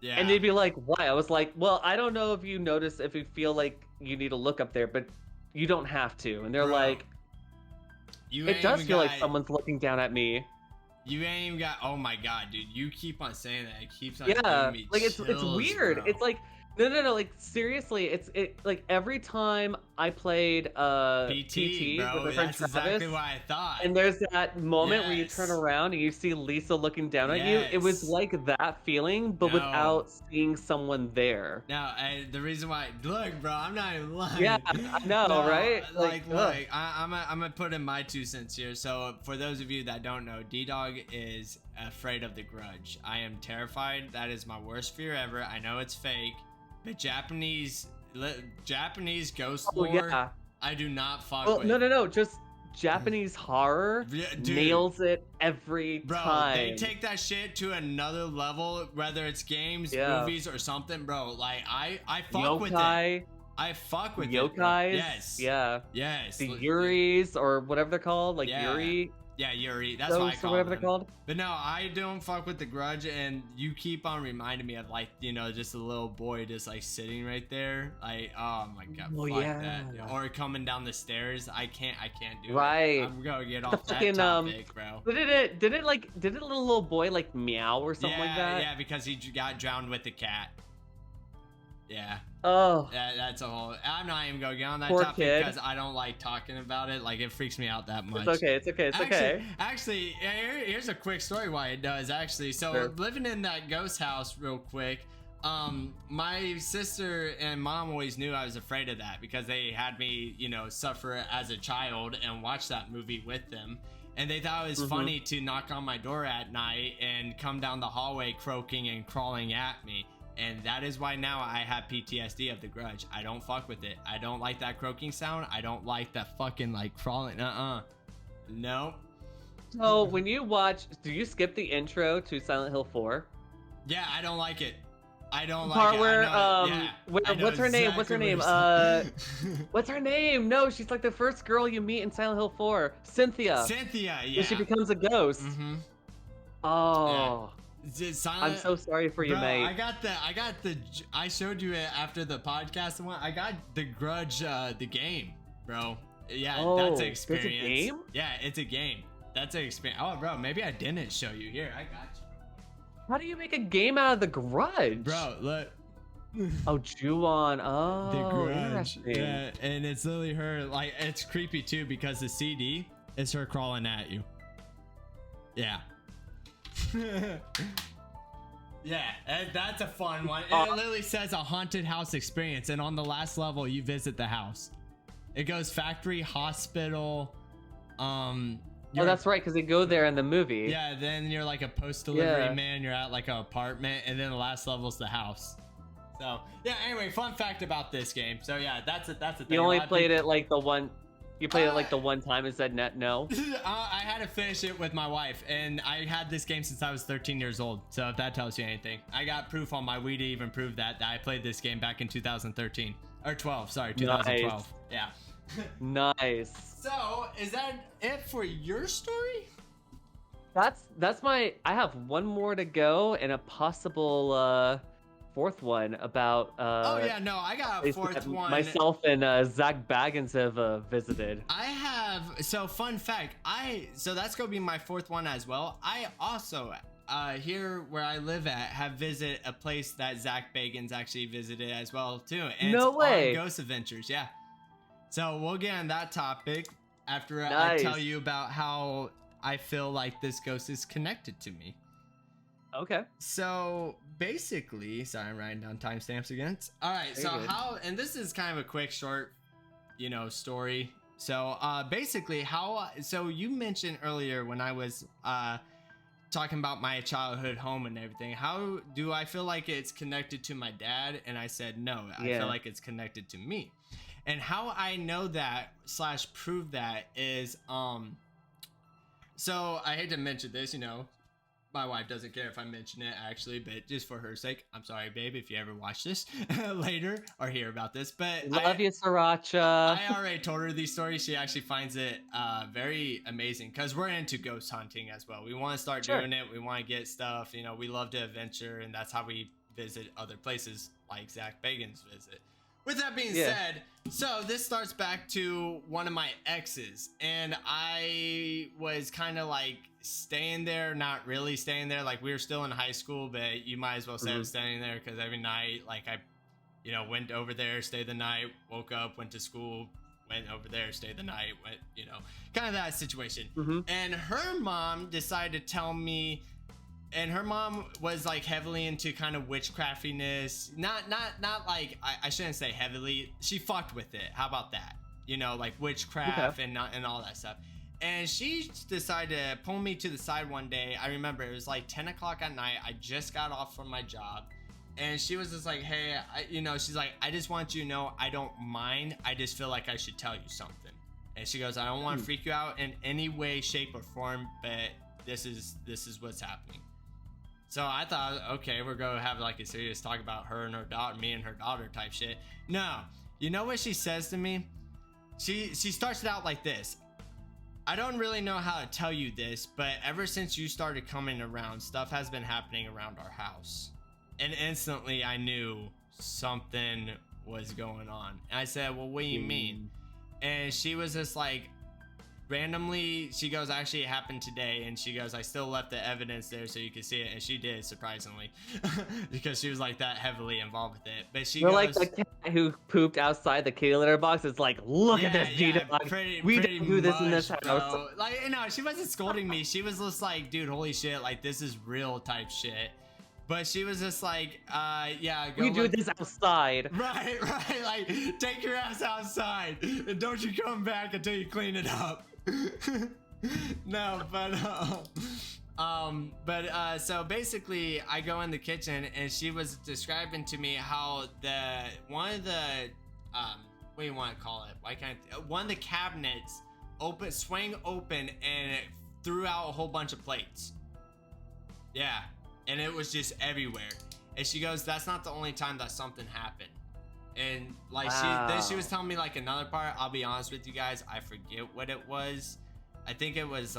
Yeah. And they'd be like, why? I was like, well, I don't know if you notice, if you feel like you need to look up there, but you don't have to. And they're Bro, like, you it ain't does even feel like got- someone's looking down at me. You ain't even got. Oh my god, dude! You keep on saying that. It keeps on Yeah, giving me like it's chills, weird. bro. It's like no, like seriously, it like every time I played PT, PT bro. with my friend That's Travis, exactly what I thought. and there's that moment where you turn Yes. around and you see Lisa looking down at you. It was Yes. like that feeling, but No. without seeing someone there. Now, the reason why, look, bro, I'm not even lying. Yeah, I know, No, right? Like, Ugh. look, I'm gonna put in my 2 cents here. So, for those of you that don't know, D-Dog is afraid of the Grudge. I am terrified. That is my worst fear ever. I know it's fake, but Japanese ghost Oh lore, yeah. I do not fuck Well, with. no, just Japanese horror Yeah, dude. nails it every Bro, time. they take that shit to another level, whether it's games, Yeah. movies, or something, bro. Like, I fuck with it. yokai, I fuck with it. bro. yokais. Yes. Yeah. Yes. The Yuris or whatever they're called, like Yeah. Yuri Yeah, Yuri. That's what I ghosts or call whatever them. they're called. But no, I don't fuck with the Grudge, and you keep on reminding me of, like, you know, just a little boy just like sitting right there. Like, oh my god, Oh, fuck yeah. that. Or coming down the stairs. I can't do Right. it. I'm gonna get The off that fucking, topic, bro. Did a little boy like meow or something like that? Yeah, because he got drowned with the cat. Yeah. Oh, That's a whole. I'm not even gonna get on that Poor topic kid. because I don't like talking about it. Like, it freaks me out that much. it's okay. Actually, here's a quick story why it does. Actually, so Sure. living in that ghost house, real quick. My sister and mom always knew I was afraid of that because they had me, you know, suffer as a child and watch that movie with them. And they thought it was funny to knock on my door at night and come down the hallway croaking and crawling at me. And that is why now I have PTSD of the Grudge. I don't fuck with it. I don't like that croaking sound. I don't like that fucking like crawling. Nope. So when you watch, do you skip the intro to Silent Hill 4? Yeah, I don't like it. I don't like Part it. where I know what's her name? exactly What's her what name? you're saying. What's her name? No, she's like the first girl you meet in Silent Hill 4. Cynthia. Cynthia, yeah. And she becomes a ghost. Mm-hmm. Oh, Silent... I'm so sorry for you, Bro, mate. I showed you it after the podcast and I got the Grudge, the game, bro. Yeah, Oh, that's an there's a experience. game? Yeah, it's a game. That's an experience. Oh, bro, maybe I didn't show you. Here, I got you. How do you make a game out of the Grudge? Bro, look. Oh, Ju-on. Oh, The Grudge. interesting. Yeah, and it's literally her. Like, it's creepy too because the CD is her crawling at you. Yeah. Yeah, that's a fun one. It literally says a haunted house experience, and on the last level, you visit the house. It goes factory, hospital. Oh, that's right, because they go there in the movie. Yeah, then you're like a post delivery Yeah. man. You're at like an apartment, and then the last level's the house. So yeah. Anyway, fun fact about this game. So yeah, that's a thing. You only played it like the one. You played it like the one time and said no. I had to finish it with my wife, and I had this game since I was 13 years old. So if that tells you anything, I got proof on my Wii to even prove that I played this game back in 2013 or 12. Sorry, 2012. Nice. Yeah. Nice. So is that it for your story? That's my. I have one more to go and a possible fourth one about. Oh yeah, no, I got a place fourth that one. Myself and Zach Baggins have visited. I have, so fun fact, so that's gonna be my fourth one as well. I also here where I live at have visited a place that Zach Bagans actually visited as well too. And No it's way. on Ghost Adventures, yeah. So we'll get on that topic after I Nice. tell you about how I feel like this ghost is connected to me. Okay. So basically, sorry, I'm writing down timestamps again. All right, so Very good. and this is kind of a quick, short story. So basically so you mentioned earlier when I was talking about my childhood home and everything, how do I feel like it's connected to my dad? And I said no, I feel like it's connected to me. And how I know that / prove that is so I hate to mention this, my wife doesn't care if I mention it actually, but just for her sake, I'm sorry, babe, if you ever watch this later or hear about this. But Love you, Sriracha. I already told her these stories. She actually finds it very amazing because we're into ghost hunting as well. We want to start doing it. We want to get stuff. We love to adventure, and that's how we visit other places like Zach Bagan's visit. With that being said, so this starts back to one of my exes, and I was kind of like staying there, not really staying there. Like we were still in high school, but you might as well say I was staying there because every night, like I, went over there, stayed the night, woke up, went to school, went over there, stayed the night, went, kind of that situation. And her mom decided to tell me. And her mom was like heavily into kind of witchcraftiness. Not like I shouldn't say heavily. She fucked with it. How about that? Like witchcraft and all that stuff. And she decided to pull me to the side one day. I remember it was like 10 o'clock at night. I just got off from my job. And she was just like, hey, she's like, I just want you to know I don't mind. I just feel like I should tell you something. And she goes, I don't want to freak you out in any way, shape, or form, but this is what's happening. So I thought, okay, we're going to have like a serious talk about her and her daughter, me and her daughter type shit. No, you know what she says to me? She starts it out like this. I don't really know how to tell you this, but ever since you started coming around, stuff has been happening around our house. And instantly I knew something was going on. And I said, well, what do you mean? And she was just like, randomly, she goes, actually it happened today. And she goes, I still left the evidence there so you can see it. And she did, surprisingly, because she was like that heavily involved with it. But she goes, like the cat who pooped outside the kitty litter box. It's like, look at this G-Dog. We didn't do this in this house. Bro. Like, she wasn't scolding me. She was just like, dude, holy shit, like this is real type shit. But she was just like, yeah, go we do this outside. Right, like take your ass outside and don't you come back until you clean it up. No, but so basically I go in the kitchen and she was describing to me how one of the what do you want to call it, one of the cabinets swang open and it threw out a whole bunch of plates. Yeah, and it was just everywhere. And she goes, that's not the only time that something happened. And like then she was telling me like another part. I'll be honest with you guys, I forget what it was. I think it was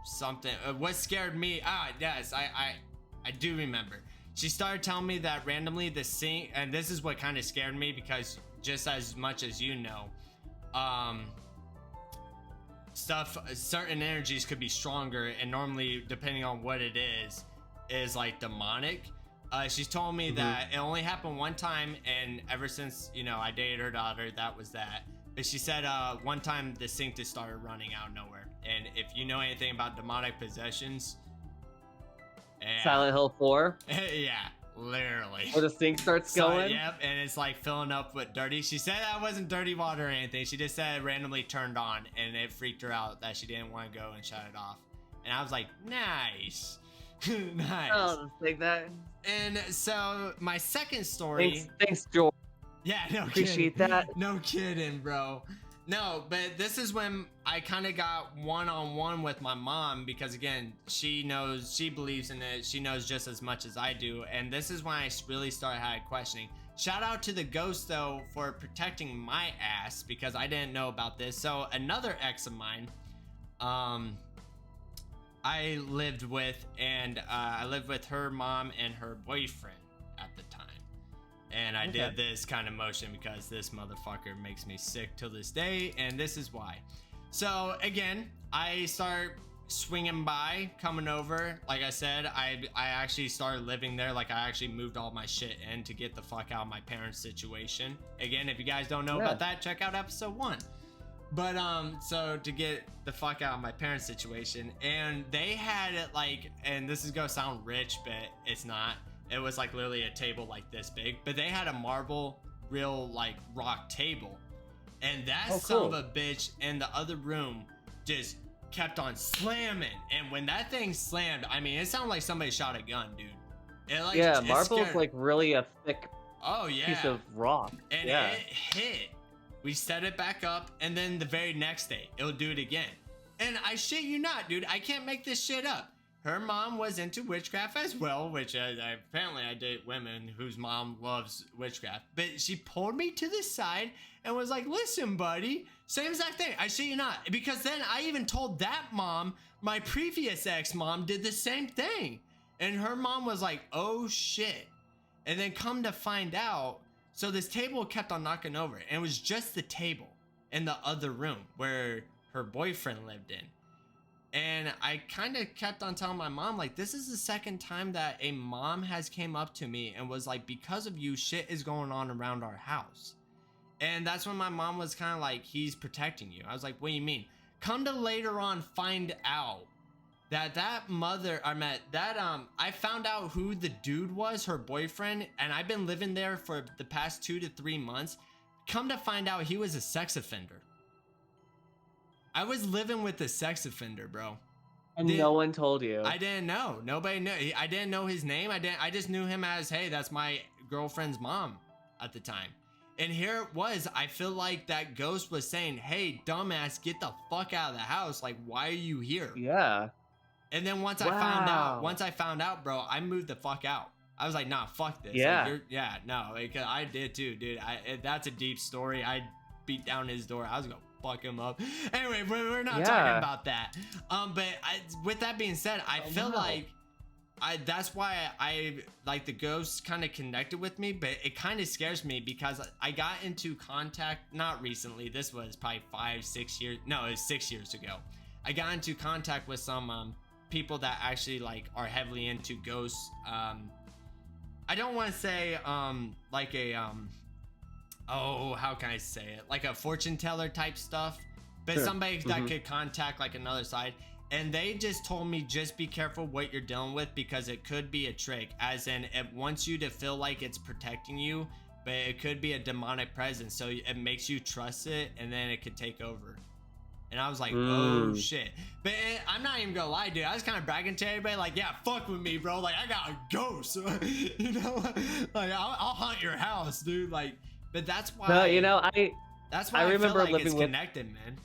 something. What scared me? Yes, I do remember. She started telling me that randomly the sink, and this is what kind of scared me because just as much as certain energies could be stronger, and normally depending on what it is like demonic. She's told me that it only happened one time, and ever since, I dated her daughter, that was that. But she said one time the sink just started running out of nowhere. And if you know anything about demonic possessions... Silent Hill 4? Yeah, literally. Where the sink starts going? Yep, and it's like filling up with dirty... She said that wasn't dirty water or anything. She just said it randomly turned on, and it freaked her out that she didn't want to go and shut it off. And I was like, nice. Nice. Oh, take that. And so my second story. Thanks, George. Yeah, no Appreciate kidding. that. No kidding, bro. No, but this is when I kind of got one-on-one with my mom because again, she believes in it. She knows just as much as I do. And this is when I really started questioning. Shout out to the ghost though for protecting my ass because I didn't know about this. So another ex of mine, I lived with, and I lived with her mom and her boyfriend at the time. And I did this kind of motion because this motherfucker makes me sick till this day, and this is why. So again, I start swinging by, coming over. Like I said, I actually started living there. Like I actually moved all my shit in to get the fuck out of my parents' situation. Again, if you guys don't know about that, check out episode 1. But so to get the fuck out of my parents' situation, and they had it like, and this is gonna sound rich, but it's not. It was like literally a table like this big, but they had a marble, real like rock table, and that Oh, son cool. of a bitch in the other room just kept on slamming. And when that thing slammed, I mean, it sounded like somebody shot a gun, dude. It like Yeah, it marble is scared. like really a thick Oh piece yeah, of rock. and Yeah. it hit. We set it back up, and then the very next day, it'll do it again. And I shit you not, dude, I can't make this shit up. Her mom was into witchcraft as well, which apparently I date women whose mom loves witchcraft. But she pulled me to the side and was like, listen, buddy, same exact thing. I shit you not. Because then I even told that mom, my previous ex-mom did the same thing. And her mom was like, oh shit. And then come to find out, so this table kept on knocking over. And it was just the table in the other room where her boyfriend lived in. And I kind of kept on telling my mom, like, this is the second time that a mom has came up to me and was like, because of you, shit is going on around our house. And that's when my mom was kind of like, he's protecting you. I was like, what do you mean? Come to later on find out that mother, I found out who the dude was, her boyfriend, and I've been living there for the past 2 to 3 months. Come to find out he was a sex offender. I was living with a sex offender, bro. And no one told you. I didn't know. Nobody knew. I didn't know his name. I just knew him as, hey, that's my girlfriend's mom at the time. And here it was. I feel like that ghost was saying, hey, dumbass, get the fuck out of the house. Like, why are you here? Yeah. And then once Wow. I found out, bro, I moved the fuck out. I was like, nah, fuck this. Yeah. Like, no, like, I did too, dude. That's a deep story. I beat down his door. I was gonna fuck him up. Anyway, we're not talking about that. But with that being said, I feel like that's why I like the ghosts kind of connected with me, but it kind of scares me because I got into contact, not recently, this was probably 5-6 years, no, it was 6 years ago. I got into contact with some people that actually like are heavily into ghosts. I don't want to say like a oh, how can I say it? Like a fortune teller type stuff, but Sure. somebody that could contact like another side. And they just told me, just be careful what you're dealing with because it could be a trick, as in it wants you to feel like it's protecting you, but it could be a demonic presence. So it makes you trust it and then it could take over. And I was like, oh shit. But I'm not even gonna lie, dude. I was kind of bragging to everybody, like, yeah, fuck with me, bro. Like, I got a ghost. You know, like, I'll haunt your house, dude. Like, but that's why. No, you know, that's why I remember feel like living it's with, connected, man.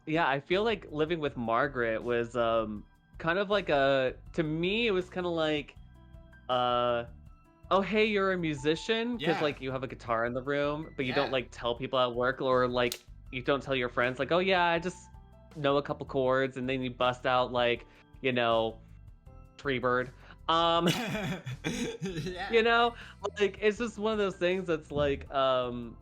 yeah, I feel like living with Margaret was kind of like to me it was kind of like oh hey, you're a musician, because Yeah. like you have a guitar in the room, but you Yeah. don't like tell people at work, or like you don't tell your friends like, oh yeah, I just know a couple chords, and then you bust out like, you know, Treebird. Yeah. You know, like it's just one of those things that's like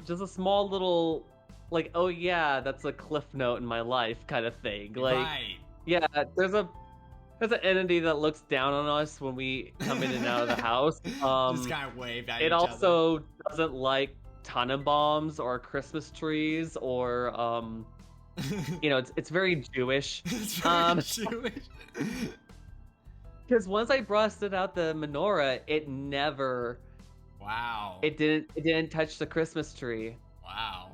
just a small little like, oh yeah, that's a cliff note in my life kind of thing. Like, Right. yeah, there's an entity that looks down on us when we come in and out of the house. Just kind of wave at It each also doesn't like Tannenbaums or Christmas trees or other. you know, it's very Jewish. It's very Jewish. Because once I busted out the menorah, it Wow. didn't touch the Christmas tree. Wow.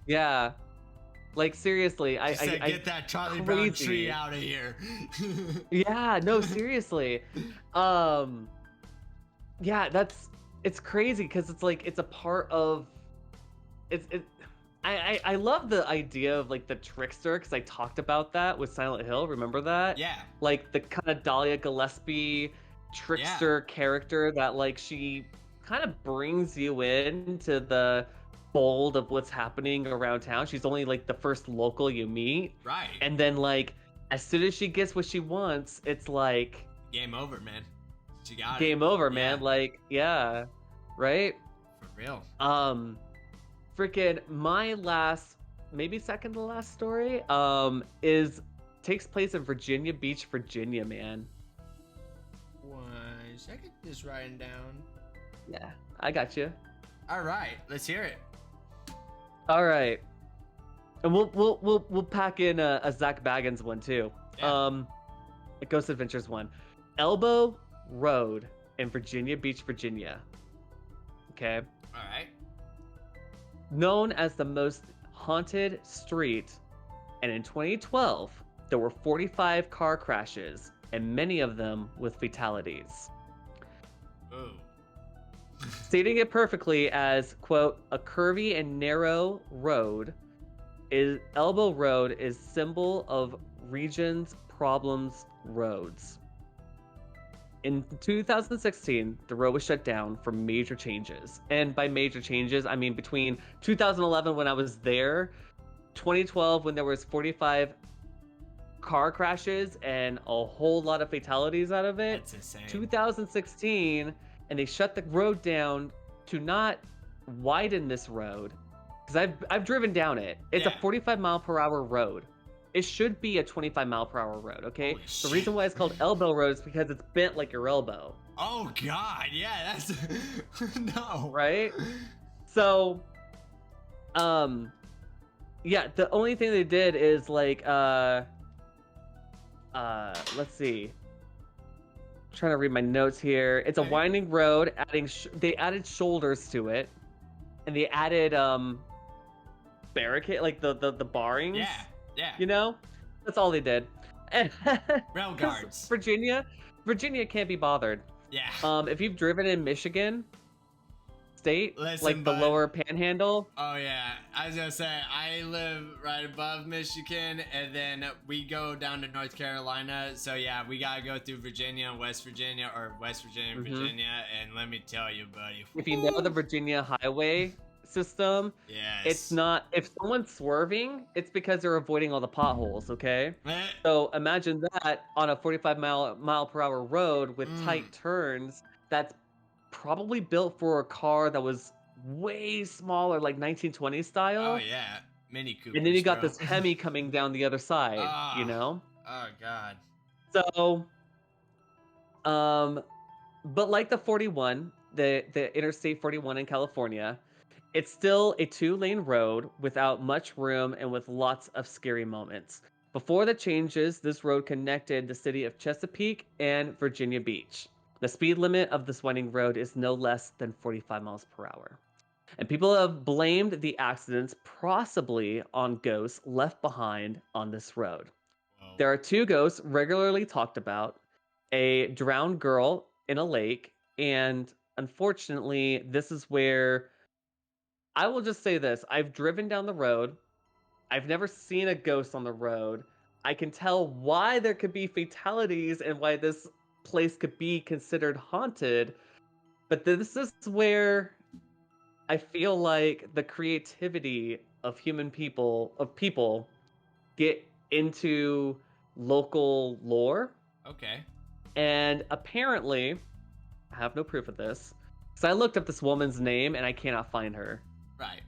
Yeah, like seriously, I Said, get that Charlie Brown crazy. tree out of here. Yeah, no, seriously. Yeah, it's crazy because it's like it's a part of I love the idea of like the trickster, because I talked about that with Silent Hill, remember that? Yeah. Like the kind of Dahlia Gillespie trickster character that like she kind of brings you into the fold of what's happening around town. She's only like the first local you meet. Right. And then like as soon as she gets what she wants, it's like Game over, man. She got game it. over, man. Yeah. Like, yeah. Right? For real. Freaking my last, maybe second to last story, takes place in Virginia Beach, Virginia, man. 1 second, just writing down. Yeah, I got you. All right, let's hear it. All right, and we'll pack in a Zach Baggins one too. Yeah. A Ghost Adventures one. Elbow Road in Virginia Beach, Virginia. Okay. All right. known as the most haunted street. And in 2012, there were 45 car crashes, and many of them with fatalities. Oh. Stating it perfectly as, quote, a curvy and narrow road, is Elbow Road is symbol of region's problems roads. In 2016, the road was shut down for major changes. And by major changes, I mean between 2011 when I was there, 2012 when there was 45 car crashes and a whole lot of fatalities out of it. That's insane. 2016, and they shut the road down to not widen this road, because I've driven down it. It's a 45-mile-per-hour road. It should be a 25-mile-per-hour road, okay? Holy The shit. reason why it's called Elbow Road is because it's bent like your elbow. Oh God, yeah, that's no. Right? So, yeah, the only thing they did is like, let's see. I'm trying to read my notes here. It's a Okay. winding road. They added shoulders to it, and they added barricade, like the barrings. Yeah, yeah. You know, that's all they did. And Rail guards. Virginia can't be bothered. Yeah. If you've driven in Michigan State, Listen, like the bud. lower Panhandle, Oh yeah, I was gonna say I live right above Michigan, and then we go down to North Carolina. So yeah, we gotta go through Virginia, West Virginia, Mhm. Virginia, and let me tell you, buddy. if you know the Virginia highway system, Yes. it's not. If someone's swerving, it's because they're avoiding all the potholes. Okay. Eh, So imagine that on a 45 mile per hour road with Mm. tight turns. That's probably built for a car that was way smaller, like 1920 style. Oh yeah, Mini Cooper. And then you got this Hemi coming down the other side, Ah. you know? Oh God. So, but like the 41, the Interstate 41 in California, it's still a 2-lane road without much room and with lots of scary moments. Before the changes, this road connected the city of Chesapeake and Virginia Beach. The speed limit of this winding road is no less than 45 miles per hour. And people have blamed the accidents possibly on ghosts left behind on this road. Whoa. There are 2 ghosts regularly talked about, a drowned girl in a lake, and unfortunately, this is where I will just say this. I've driven down the road. I've never seen a ghost on the road. I can tell why there could be fatalities and why this place could be considered haunted. But this is where I feel like the creativity of people get into local lore. Okay. And apparently, I have no proof of this, because I looked up this woman's name and I cannot find her. Right.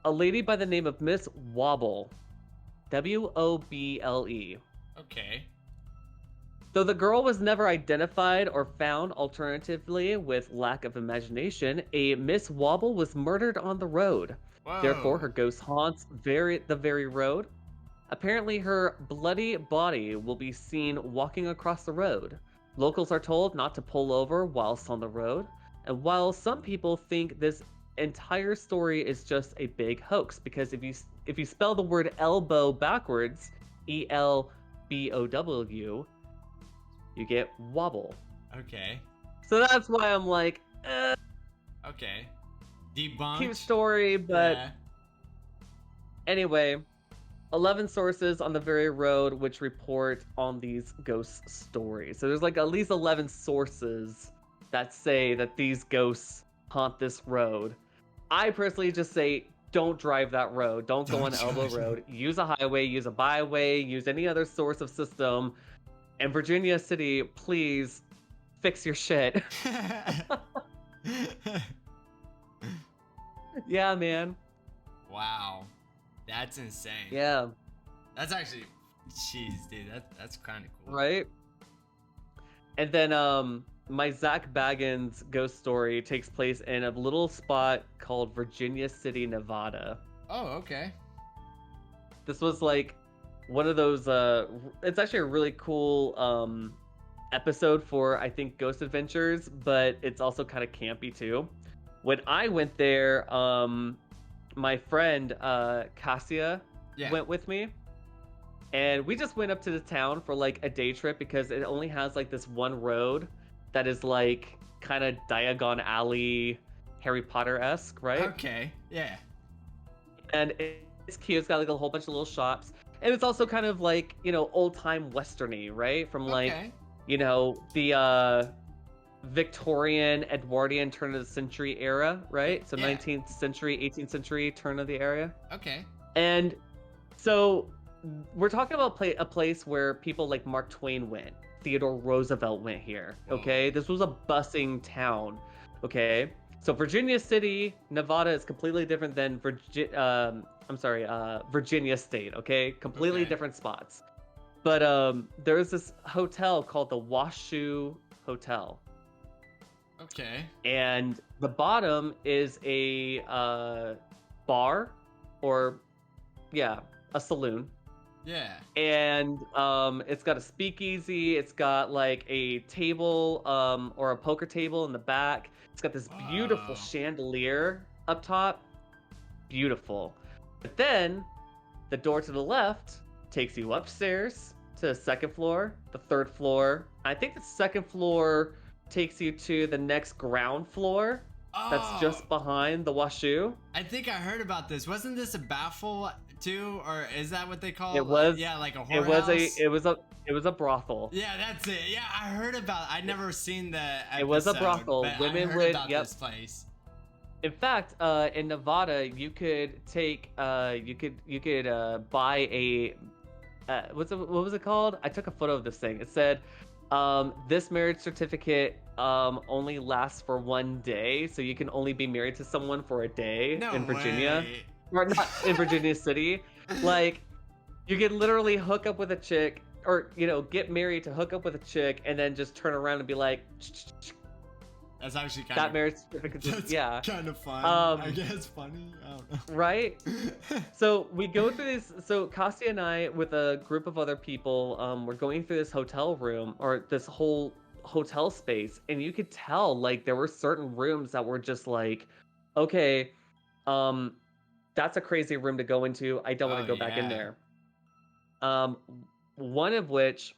A lady by the name of Miss Wobble, Woble. Okay. Though the girl was never identified or found, alternatively, with lack of imagination, a Miss Wobble was murdered on the road. Whoa. Therefore, her ghost haunts the very road. Apparently, her bloody body will be seen walking across the road. Locals are told not to pull over whilst on the road. And while some people think this entire story is just a big hoax, because if you spell the word elbow backwards, ELBOW, you get wobble. Okay. So that's why I'm like, Okay. Debunked. cute story, but Yeah. anyway, 11 sources on the very road which report on these ghost stories. So there's like at least 11 sources that say that these ghosts haunt this road. I personally just say, don't drive that road. Don't go on Don't Elbow drive. Road. Use a highway, use a byway, use any other source of system. And Virginia City, please fix your shit. Yeah, man. Wow. That's insane. Yeah, That's actually, jeez, dude. That's kind of cool. right? And then my Zach Baggins ghost story takes place in a little spot called Virginia City, Nevada. Oh, okay. This was like one of those it's actually a really cool episode for, I think, Ghost Adventures, but it's also kind of campy too. when I went there, my friend Cassia Yeah. went with me, and we just went up to the town for like a day trip because it only has like this one road that is like kind of Diagon Alley, Harry Potter-esque, right? Okay. Yeah. And it's cute. It's got like a whole bunch of little shops, and it's also kind of like, you know, old time westerny, right? From like, Okay. you know, the Victorian, Edwardian turn of the century era, right? So Yeah. 19th century, 18th century turn of the area. Okay. And so we're talking about a place where people like Mark Twain went, Theodore Roosevelt went here. Okay, this was a bustling town. Okay, so Virginia City, Nevada is completely different than Virginia State. Okay, completely Okay. different spots. But there's this hotel called the Washoe Hotel, Okay. and the bottom is a bar, or yeah, a saloon. Yeah. And it's got a speakeasy, it's got like a table or a poker table in the back. It's got this beautiful Wow. chandelier up top. Beautiful. But then the door to the left takes you upstairs to the second floor, the third floor. I think the second floor takes you to the next ground floor that's Oh, just behind the Washoe. I think I heard about this. Wasn't this a baffle too, or is that what they call It was yeah, like a it was whorehouse? it was a brothel. Yeah, that's it. Yeah, I heard about. I never seen the episode. It was a brothel. But Women I heard would- about yep. this place. In fact, in Nevada, you could take, you could buy a, what was it called? I took a photo of this thing. It said, this marriage certificate only lasts for 1 day, so you can only be married to someone for a day No in Virginia, way. or not in Virginia City. Like, you could literally hook up with a chick, or you know, get married to hook up with a chick, and then just turn around and be like, That's actually kind that of. marriage certificate, That's yeah. kind of fun. I guess funny. I don't know. Right? So we go through this. So Cassia and I, with a group of other people, we're going through this hotel room, or this whole hotel space, and you could tell like there were certain rooms that were just like, okay, that's a crazy room to go into. I don't want Oh, to go back in yeah. there. One of which,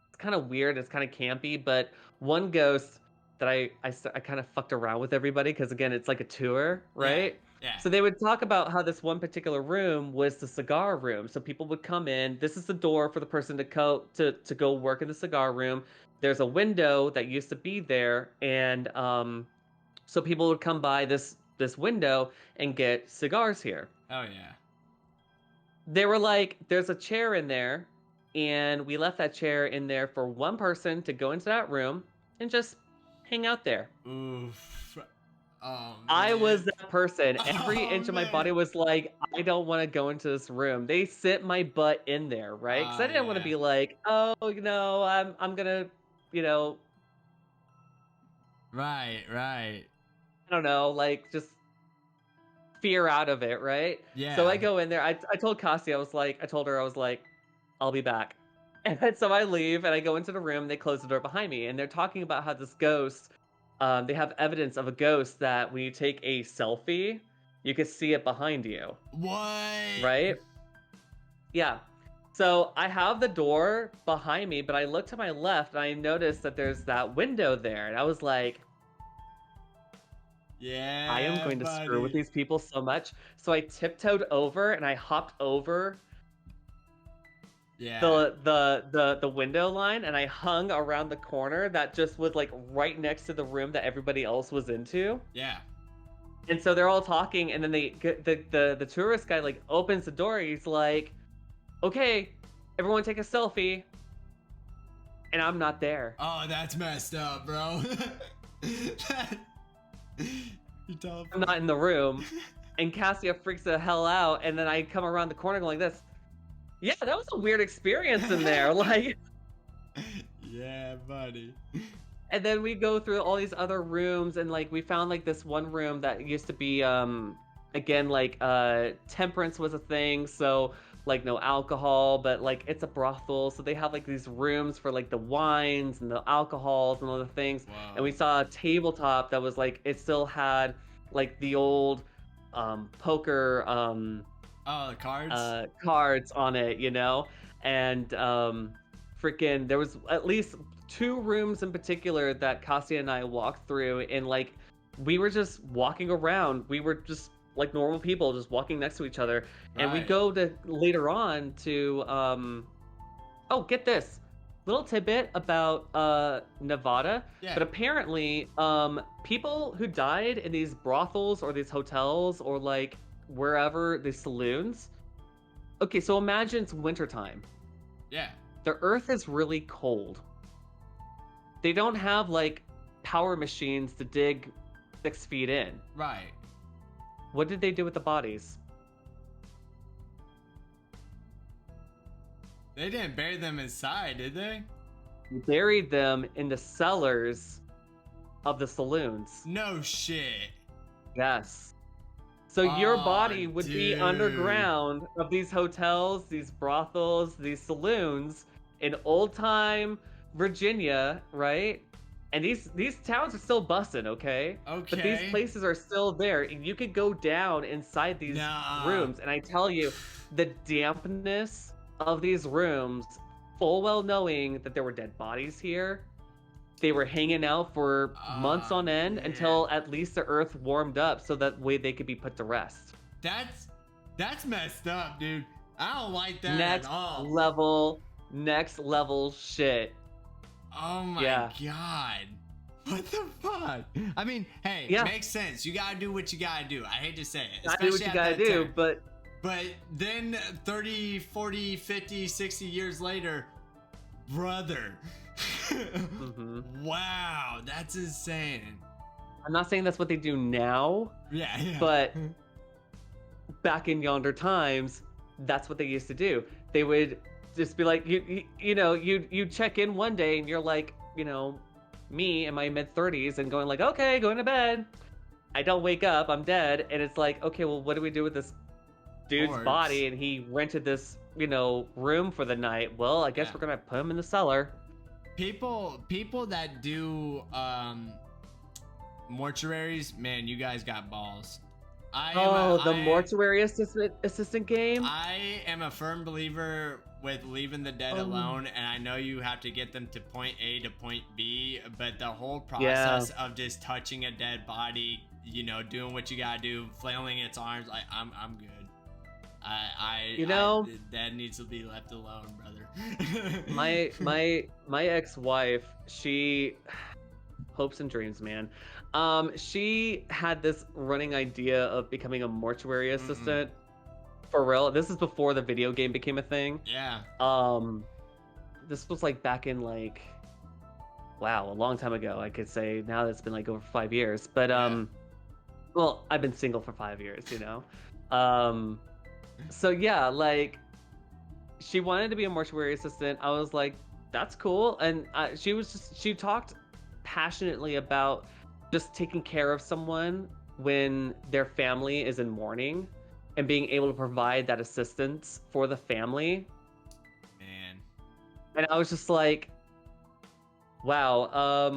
it's kind of weird. It's kind of campy, but one ghost that I kind of fucked around with everybody, because again, it's like a tour, right? Yeah. So they would talk about how this one particular room was the cigar room. So people would come in. This is the door for the person to go work in the cigar room. There's a window that used to be there, and so people would come by this window and get cigars here. Oh yeah. They were like, "There's a chair in there," and we left that chair in there for one person to go into that room and just hang out there. Oof. Oh, I man. was that person. Every Oh, inch of my man. body was like, I don't want to go into this room. They sit my butt in there, right? Because I Oh, didn't want to yeah. be like, oh, you know, I'm gonna, you know, Right. I don't know, like just fear out of it, right? Yeah. So I go in there. I told Cassie, I told her, I was like, I'll be back. And then, so I leave and I go into the room. They close the door behind me, and they're talking about how this ghost. They have evidence of a ghost that when you take a selfie, you can see it behind you, What? right? Yeah. So I have the door behind me, but I look to my left and I notice that there's that window there, and I was like, Yeah. I am going to screw with buddy. these people so much. So I tiptoed over and I hopped over Yeah. the window line, and I hung around the corner that just was like right next to the room that everybody else was into. Yeah. And so they're all talking, and then the tourist guy like opens the door. He's like, "Okay, everyone take a selfie," and I'm not there. Oh, that's messed up, bro. You tell I'm not in the room, and Cassia freaks the hell out. And then I come around the corner going like this. Yeah, that was a weird experience in there. Like, Yeah, buddy. and then we go through all these other rooms, and like we found like this one room that used to be again like temperance was a thing. So like no alcohol, but like it's a brothel, so they have like these rooms for like the wines and the alcohols and other things. And we Whoa. saw a tabletop that was like it still had like the old poker Oh, the cards. cards on it, and freaking there was at least two rooms in particular that Cassia and I walked through, and like we were just walking around. We were just like normal people, just walking next to each other, and we Right. go to later on to oh, get this little tidbit about Nevada. Yeah. But apparently people who died in these brothels or these hotels or like wherever, these saloons. Okay, so imagine it's wintertime. Yeah. The earth is really cold. They don't have like power machines to dig 6 feet in. Right. What did they do with the bodies? They didn't bury them inside, did they? They buried them in the cellars of the saloons. No shit. Yes. So your Oh, body would be dude. underground of these hotels, these brothels, these saloons in old time Virginia, right? And these towns are still busting, okay? Okay. But these places are still there. And you could go down inside these Nah. rooms, and I tell you, the dampness of these rooms, full well knowing that there were dead bodies here. They were hanging out for months on end man. until at least the earth warmed up so that way they could be put to rest. That's messed up, dude. I don't like that Next at all. next level shit. Oh my Yeah. god. What the fuck? I mean, hey, Yeah. makes sense. You gotta do what you gotta do. I hate to say it. I do what you especially gotta at that do, time. but But then 30, 40, 50, 60 years later, brother. mhm. Wow, that's insane. I'm not saying that's what they do now, Yeah. but back in yonder times, that's what they used to do. They would just be like, you check in one day and you're like, me in my mid 30s and going like, okay, going to bed. I don't wake up, I'm dead, and it's like, okay, well, what do we do with this dude's Corpse. body? And he rented this, room for the night. Well, I guess Yeah. we're gonna put him in the cellar. People that do mortuaries, man, you guys got balls. The mortuary assistant game. I am a firm believer with leaving the dead Oh. alone, and I know you have to get them to point A to point B, but the whole process of just touching a dead body, doing what you gotta do, flailing its arms, like I'm good. That needs to be left alone, brother. my ex-wife, she hopes and dreams, man. She had this running idea of becoming a mortuary assistant. For real. This is before the video game became a thing. Yeah. This was like back in like, wow, a long time ago. I could say now that it's been like over 5 years. But Yeah. well, I've been single for 5 years, So yeah, like she wanted to be a mortuary assistant. I was like, that's cool. And she talked passionately about just taking care of someone when their family is in mourning and being able to provide that assistance for the family. Man. And I was just like, wow,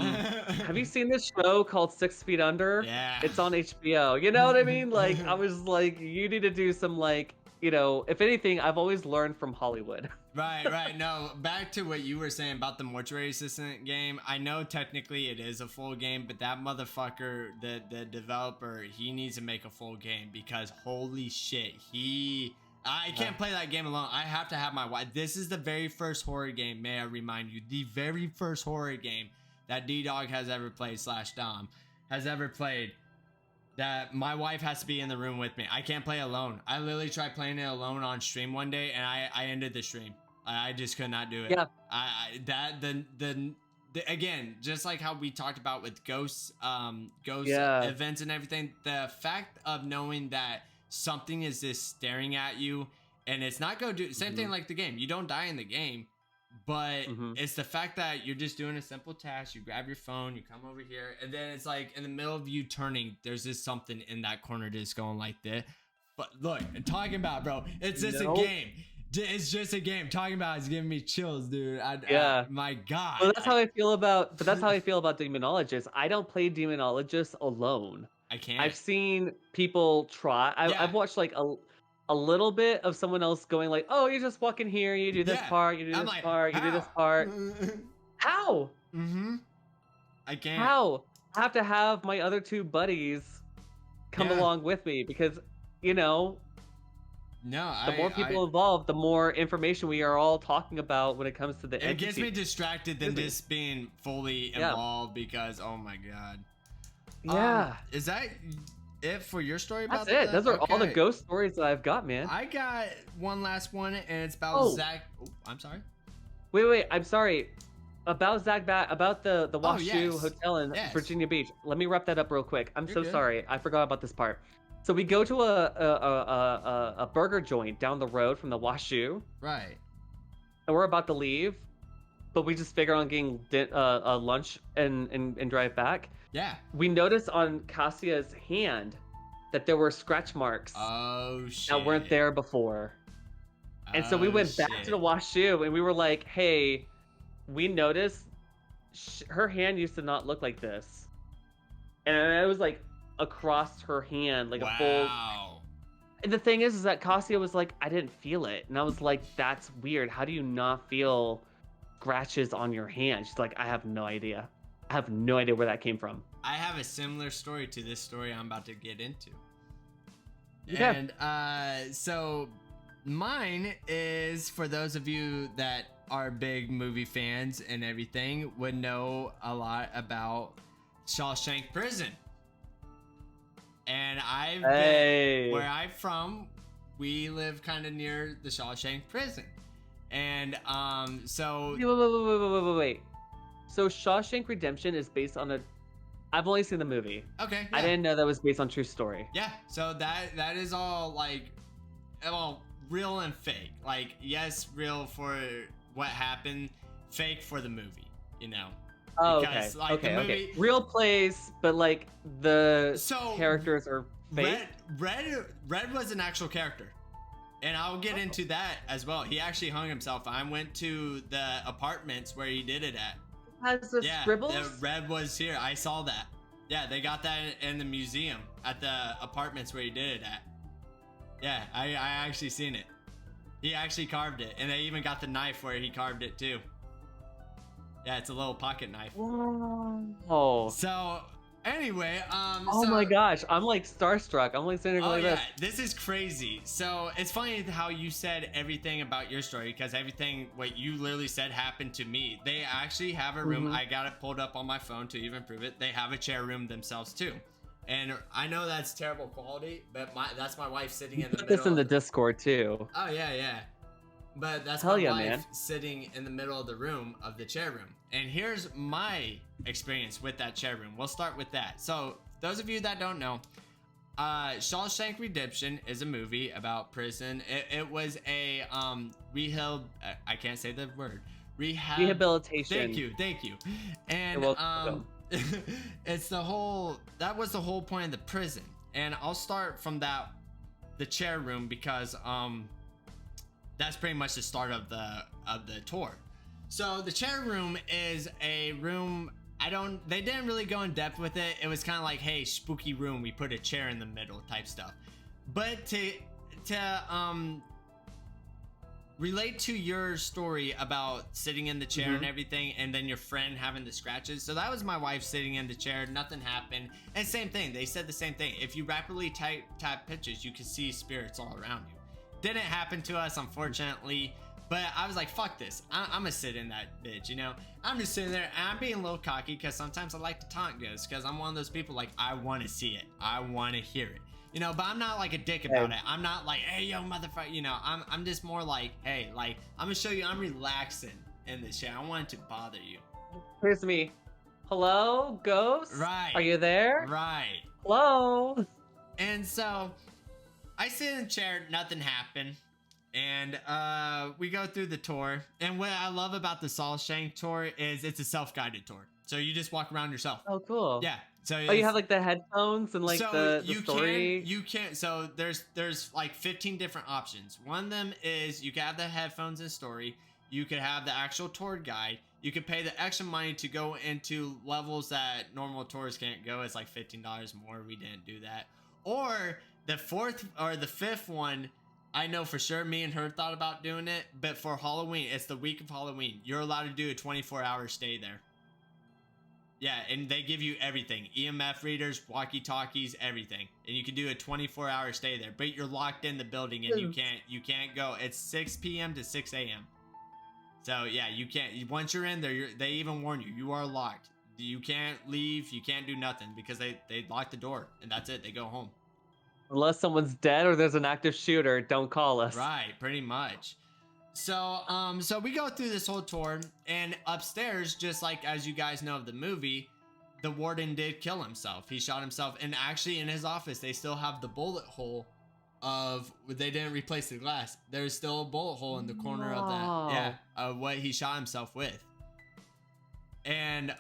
have you seen this show called 6 Feet Under? Yeah. It's on HBO. You know what I mean? Like, I was like, you need to do some like, if anything, I've always learned from Hollywood. Right. No, back to what you were saying about the mortuary assistant game. I know technically it is a full game, but that motherfucker, the developer, he needs to make a full game because holy shit, I can't play that game alone. I have to have my wife. This is the very first horror game, may I remind you, the very first horror game that D-Dog has ever played / Dom has ever played. That my wife has to be in the room with me. I can't play alone. I literally tried playing it alone on stream one day, and I ended the stream. I just could not do it. Yeah. Again, just like how we talked about with ghosts, Yeah. events and everything. The fact of knowing that something is just staring at you, and it's not going to do same thing like the game. You don't die in the game. But it's the fact that you're just doing a simple task. You grab your phone, you come over here, and then it's like in the middle of you turning, there's just something in that corner just going like this. But look, I'm talking about, bro, it's just a game. It's just a game. Talking about it's giving me chills, dude. Yeah. My God. Well, that's how I feel about. But that's how I feel about demonologists. I don't play demonologists alone. I can't. I've seen people try. I've watched like a little bit of someone else going like, "Oh, you just walk in here, you do this part, you do this part, you do this part." How? Mm-hmm. I can't. How? I have to have my other two buddies come along with me because, you know, the more people involved, the more information we are all talking about when it comes to the It gets me distracted than just being fully involved because, oh my God. Yeah. Is that it for your story about That's it. Those are all the ghost stories that I've got, man. I got one last one, and it's about Zach. Oh, I'm sorry. Wait. I'm sorry. About about the Washoe Hotel in Virginia Beach. Let me wrap that up real quick. I'm so sorry. I forgot about this part. So we go to a burger joint down the road from the Washoe. Right. And we're about to leave, but we just figure on getting lunch and drive back. Yeah. We noticed on Cassia's hand that there were scratch marks. Oh shit. That weren't there before. And so we went back to the Washoe and we were like, "Hey, we noticed her hand used to not look like this." And it was like across her hand, like a full. And the thing is that Cassia was like, "I didn't feel it," and I was like, "That's weird. How do you not feel scratches on your hand?" She's like, "I have no idea. I have no idea where that came from." I have a similar story to this story I'm about to get into. Yeah. And so mine is, for those of you that are big movie fans and everything, would know a lot about Shawshank Prison. And I've been, where I'm from, we live kind of near the Shawshank Prison. And so wait. So Shawshank Redemption is based on I've only seen the movie. Okay. I didn't know that was based on true story. Yeah. So that is all like, well, real and fake. Like, yes, real for what happened, fake for the movie, you know. Oh, because, okay. Like, okay. the movie, okay. Real place, but like the characters are fake. Red was an actual character. And I'll get into that as well. He actually hung himself. I went to the apartments where he did it at. Has the scribbles? The Red was here. I saw that. Yeah, they got that in the museum at the apartments where he did it at. Yeah, I actually seen it. He actually carved it, and they even got the knife where he carved it too. Yeah, it's a little pocket knife. Oh. So anyway, oh my gosh, I'm like starstruck. I'm like sitting like this. This is crazy. So it's funny how you said everything about your story, because everything what you literally said happened to me. They actually have a room. I got it pulled up on my phone to even prove it. They have a chair room themselves too. And I know that's terrible quality, but that's my wife sitting in the middle. Put this in the Discord too. Oh yeah. But that's my wife sitting in the middle of the room of the chair room. And here's my experience with that chair room. We'll start with that. So those of you that don't know, Shawshank Redemption is a movie about prison. It was a I can't say the word. Rehabilitation. Thank you. And it's that was the whole point of the prison. And I'll start from the chair room, because that's pretty much the start of the tour. So the chair room is a room. They didn't really go in depth with it. It was kind of like, hey, spooky room, we put a chair in the middle type stuff. But to relate to your story about sitting in the chair and everything, and then your friend having the scratches. So that was my wife sitting in the chair. Nothing happened. And same thing. They said the same thing. If you rapidly tap pictures, you can see spirits all around you. Didn't happen to us, unfortunately. But I was like, fuck this. I'm gonna sit in that bitch, you know? I'm just sitting there, and I'm being a little cocky, because sometimes I like to taunt ghosts, because I'm one of those people, like, I want to see it. I want to hear it. You know, but I'm not like a dick about it. I'm not like, hey, yo, motherfucker, you know? I'm just more like, hey, like, I'm gonna show you I'm relaxing in this shit. I don't want it to bother you. Here's me. Hello, ghost? Right. Are you there? Right. Hello? And so, I sit in the chair, nothing happened. And we go through the tour. And what I love about the Shawshank tour is it's a self-guided tour. So you just walk around yourself. Oh, cool. Yeah. So Oh, you have like the headphones and like so the story. you can so there's like 15 different options. One of them is you can have the headphones and story. You could have the actual tour guide. You could pay the extra money to go into levels that normal tours can't go. It's like $15 more. We didn't do that. Or the fourth or the fifth one, I know for sure me and her thought about doing it, but for Halloween, it's the week of Halloween. You're allowed to do a 24-hour stay there. Yeah, and they give you everything. EMF readers, walkie-talkies, everything. And you can do a 24-hour stay there. But you're locked in the building and you can't go. It's 6 p.m. to 6 a.m. So yeah, you can't. Once you're in there, they even warn you. You are locked. You can't leave. You can't do nothing because they lock the door and that's it. They go home. Unless someone's dead or there's an active shooter, don't call us. Right, pretty much. So so we go through this whole tour, and upstairs, just like as you guys know of the movie, the warden did kill himself. He shot himself, and actually in his office, they still have the bullet hole of they didn't replace the glass. There's still a bullet hole in the corner of that. Yeah, of what he shot himself with. And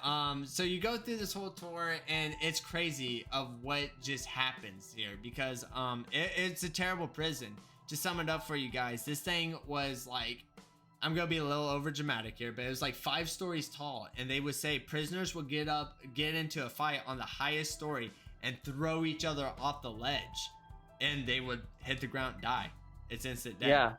so you go through this whole tour, and it's crazy of what just happens here because it's a terrible prison. To sum it up for you guys, this thing was like, I'm gonna be a little over dramatic here, but it was like 5 stories tall, and they would say prisoners would get into a fight on the highest story and throw each other off the ledge, and they would hit the ground, die. It's instant death. Yeah.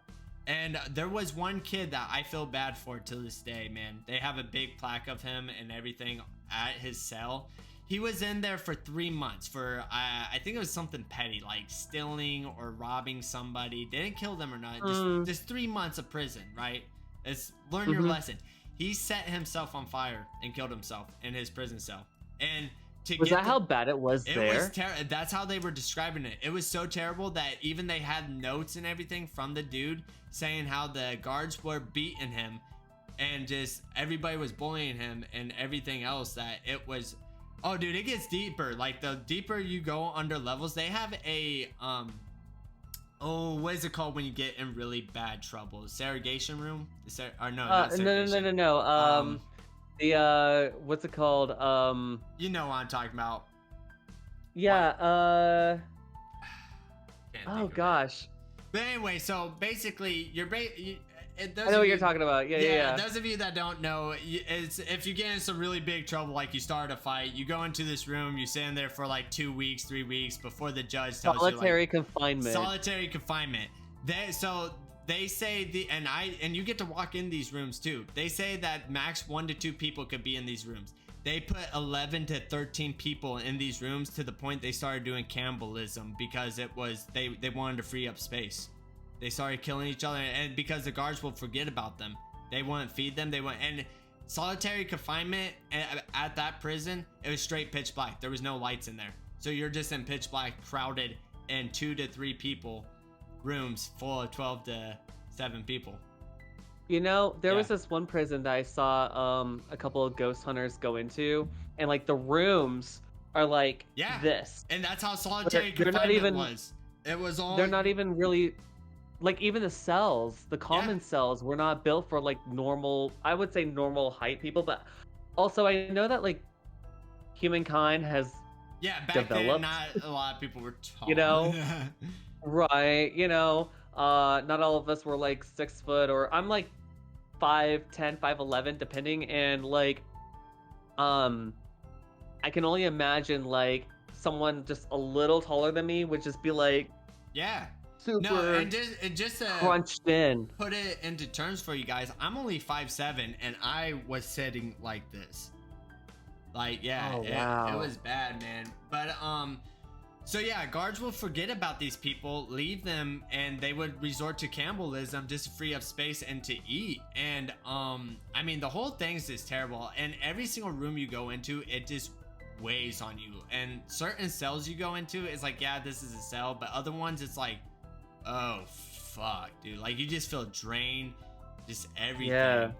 And there was one kid that I feel bad for to this day, man. They have a big plaque of him and everything at his cell. He was in there for 3 months for, I think it was something petty, like stealing or robbing somebody. They didn't kill them or not. Just 3 months of prison, right? It's learn your lesson. He set himself on fire and killed himself in his prison cell. And was that how bad it was there? It was terrible. That's how they were describing it. It was so terrible that even they had notes and everything from the dude saying how the guards were beating him and just everybody was bullying him and everything else, that it was... Oh, dude, it gets deeper. Like, the deeper you go under levels, they have a, what is it called when you get in really bad trouble? Segregation room? Or no, not segregation. No. The, what's it called? You know what I'm talking about. Yeah, oh, gosh. But anyway, so basically, I know what you're talking about. Yeah. Those of you that don't know, it's if you get in some really big trouble, like you start a fight, you go into this room, you stay in there for like 2 weeks, 3 weeks before the judge tells solitary you. Confinement. Solitary confinement. They say and you get to walk in these rooms too. They say that max 1 to 2 people could be in these rooms. They put 11 to 13 people in these rooms to the point they started doing cannibalism because it was they wanted to free up space. They started killing each other, and because the guards will forget about them, they wouldn't feed them. And solitary confinement at that prison, it was straight pitch black. There was no lights in there, so you're just in pitch black, crowded in 2 to 3 people rooms full of 12 to 7 people. You know, there was this one prison that I saw a couple of ghost hunters go into, and like the rooms are like this, and that's how solitary confinement was. It was all. They're not even really. Like, even the cells, the common cells were not built for, like, normal, I would say normal height people, but also I know that, like, humankind has back developed. then, not a lot of people were tall. You know? Right, you know, not all of us were, like, 6 foot, or I'm, like, 5'10", 5'11", depending, and, like, I can only imagine, like, someone just a little taller than me would just be, like... super and just to crunched in. Put it into terms for you guys, I'm only 5'7", and I was sitting like this. Like, it was bad, man. But so guards will forget about these people, leave them, and they would resort to cannibalism just to free up space and to eat. And I mean, the whole thing's just terrible. And every single room you go into, it just weighs on you. And certain cells you go into, it's like, this is a cell, but other ones, it's like, oh fuck, dude, like you just feel drained, just everything.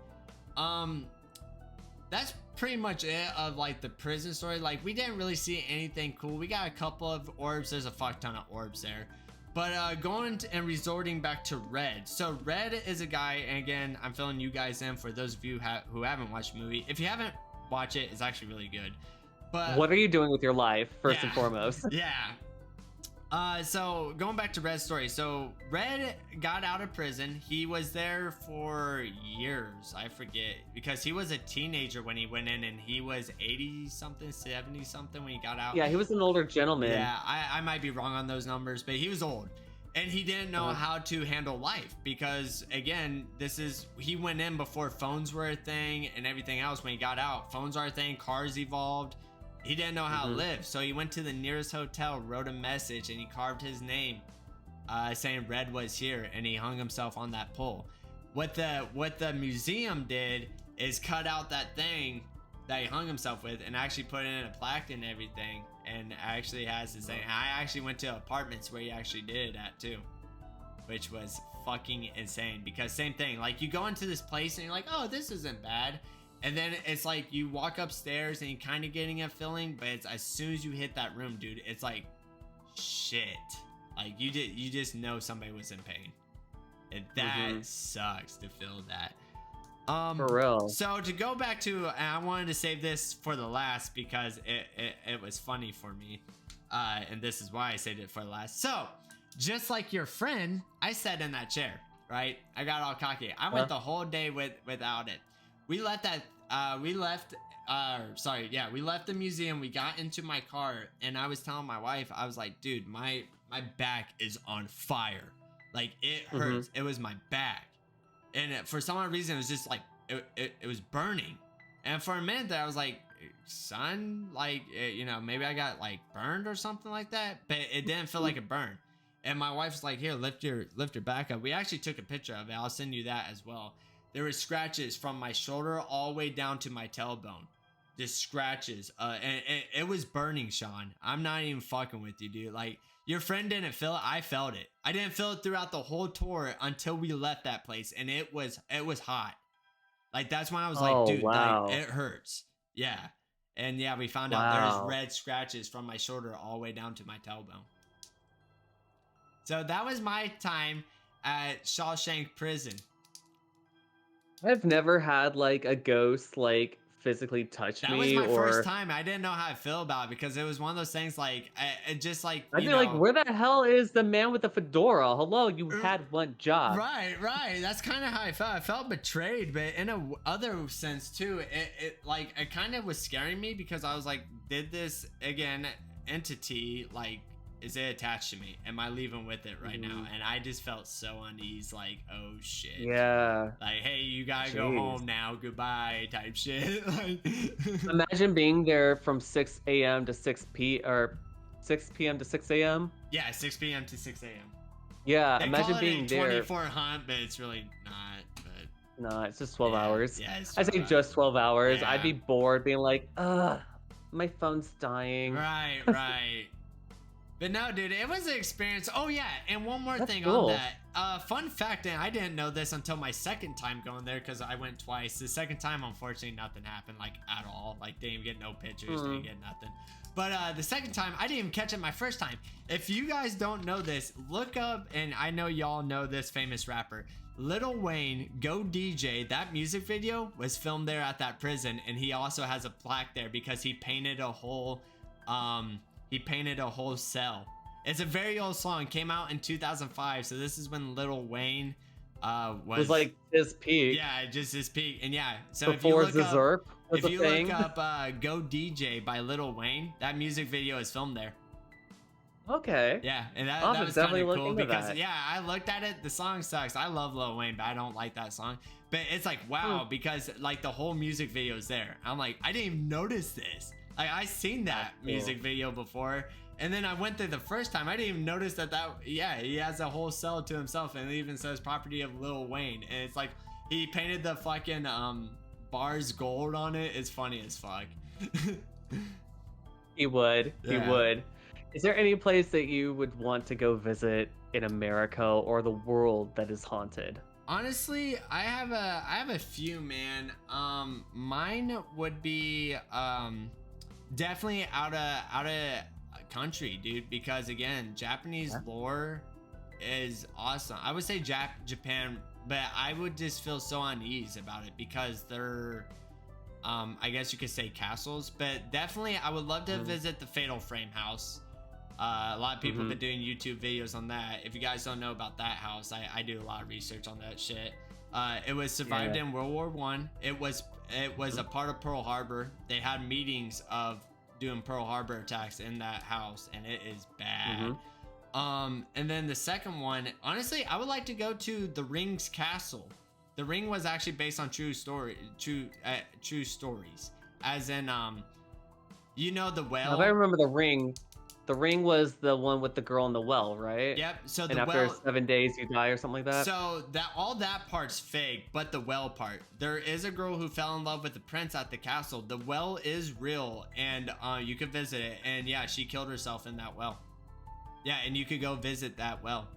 That's pretty much it of like the prison story. Like, we didn't really see anything cool. We got a couple of orbs. There's a fuck ton of orbs there, but going and resorting back to Red. So Red is a guy, and again, I'm filling you guys in for those of you who haven't watched the movie. If you haven't watched it, it's actually really good. But What are you doing with your life, first and yeah, foremost? yeah. So going back to Red's story. So Red got out of prison. He was there for years. I forget, because he was a teenager when he went in, and he was 80 something, 70 something when he got out. Yeah, he was an older gentleman. Yeah, I might be wrong on those numbers, but he was old. And he didn't know how to handle life because, again, he went in before phones were a thing and everything else. When he got out, phones are a thing, cars evolved. He didn't know how to live. So he went to the nearest hotel, wrote a message, and he carved his name saying Red was here, and he hung himself on that pole. What the museum did is cut out that thing that he hung himself with and actually put it in a plaque and everything, and actually has his name. I actually went to apartments where he actually did it at too, which was fucking insane, because same thing, like you go into this place and you're like, oh, this isn't bad, and then it's like you walk upstairs and you're kind of getting a feeling, but it's as soon as you hit that room, dude, it's like shit. Like you just know somebody was in pain, and that sucks to feel that. For real. So to go back to, and I wanted to save this for the last because it was funny for me, and this is why I saved it for the last. So just like your friend, I sat in that chair, right? I got all cocky. I went the whole day without it. We left the museum. We got into my car, and I was telling my wife, I was like, dude, my back is on fire. Like it hurts. It was my back. And for some odd reason, it was just like, it was burning. And for a minute there, I was like, son, like, maybe I got like burned or something like that. But it didn't feel like a burn. And my wife was like, here, lift your back up. We actually took a picture of it. I'll send you that as well. There were scratches from my shoulder all the way down to my tailbone. Just scratches. And it was burning, Sean. I'm not even fucking with you, dude. Like, your friend didn't feel it. I felt it. I didn't feel it throughout the whole tour until we left that place, and it was hot. Like that's when I was like, dude, like, it hurts. Yeah, and yeah, we found out there's red scratches from my shoulder all the way down to my tailbone. So that was my time at Shawshank Prison. I've never had like a ghost like physically touch me. That was my first time. I didn't know how I feel about it because it was one of those things like, I'd be like, where the hell is the man with the fedora? Hello, you had one job. Right. That's kind of how I felt. I felt betrayed, but in a other sense too. It kind of was scaring me because I was like, did this entity like, is it attached to me? Am I leaving with it right now? And I just felt so uneasy, like, oh shit. Yeah. Like, hey, you gotta go home now. Goodbye, type shit. Like, imagine being there from 6 a.m. to 6 p.m. to 6 a.m. Yeah, 6 p.m. to 6 a.m. Yeah, they imagine call it being a there. 24 hunt, but it's really not. But No, it's just 12 hours. Yeah, it's I say just 12 hours. Yeah. I'd be bored, being like, my phone's dying. Right. But no, dude, it was an experience. Oh yeah, and one more thing cool. on that. Fun fact, and I didn't know this until my second time going there because I went twice. The second time, unfortunately, nothing happened, like at all. Like didn't even get no pictures, didn't get nothing. But the second time, I didn't even catch it my first time. If you guys don't know this, look up, and I know y'all know this famous rapper, Lil Wayne, Go DJ. That music video was filmed there at that prison, and he also has a plaque there because he painted a whole cell. It's a very old song. Came out in 2005, so this is when Lil Wayne was like his peak. Yeah, just his peak. And yeah, so before if you look look up Go DJ by Lil Wayne, that music video is filmed there. Okay. Yeah, and that was definitely kind of cool because that. yeah, I looked at it. The song sucks. I love Lil Wayne, but I don't like that song. But it's like wow, because like the whole music video is there. I'm like, I didn't even notice this. Like I seen that music video before, and then I went there the first time. I didn't even notice that he has a whole cell to himself, and it even says property of Lil Wayne, and it's like he painted the fucking bars gold on it. It's funny as fuck. He would. Is there any place that you would want to go visit in America or the world that is haunted? Honestly, I have a few, man. Mine would be definitely out of country, dude, because again, Japanese lore is awesome. I would say Japan, but I would just feel so uneasy about it because I guess you could say castles, but definitely I would love to visit the Fatal Frame house. A lot of people have been doing YouTube videos on that. If you guys don't know about that house, I do a lot of research on that shit. It was survived in World War One. It was a part of Pearl Harbor. They had meetings of doing Pearl Harbor attacks in that house, and it is bad. And then the second one, honestly, I would like to go to the Ring's castle. The Ring was actually based on true stories, as in you know the well. If I remember the Ring. The Ring was the one with the girl in the well, right? Yep. So and after 7 days you die or something like that. So that all that part's fake, but the well part. There is a girl who fell in love with the prince at the castle. The well is real, and you could visit it. And yeah, she killed herself in that well. Yeah, and you could go visit that well.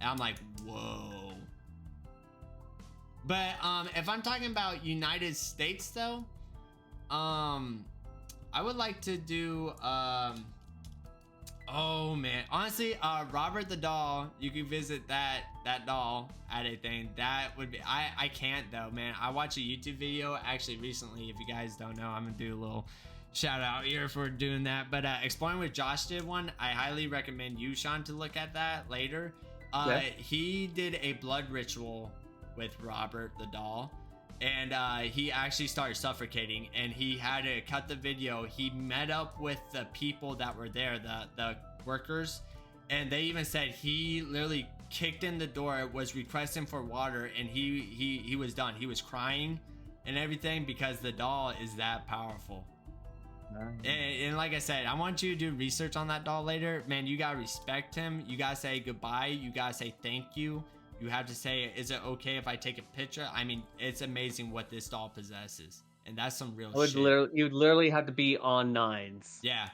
And I'm like, whoa. But if I'm talking about United States though, I would like to do oh man, honestly, Robert the doll, you can visit that doll at a thing. That would be, I can't though, man. I watched a YouTube video actually recently. If you guys don't know, I'm gonna do a little shout out here for doing that. But Exploring with Josh did one. I highly recommend you, Sean, to look at that later. He did a blood ritual with Robert the doll, and he actually started suffocating, and he had to cut the video. He met up with the people that were there, the workers, and they even said he literally kicked in the door, was requesting for water, and he was done. He was crying and everything because the doll is that powerful. And like I said, I want you to do research on that doll later. Man, you gotta respect him. You gotta say goodbye. You gotta say thank you. You have to say, is it okay if I take a picture? I mean, it's amazing what this doll possesses. And that's some real shit. You'd literally have to be on nines. Yeah.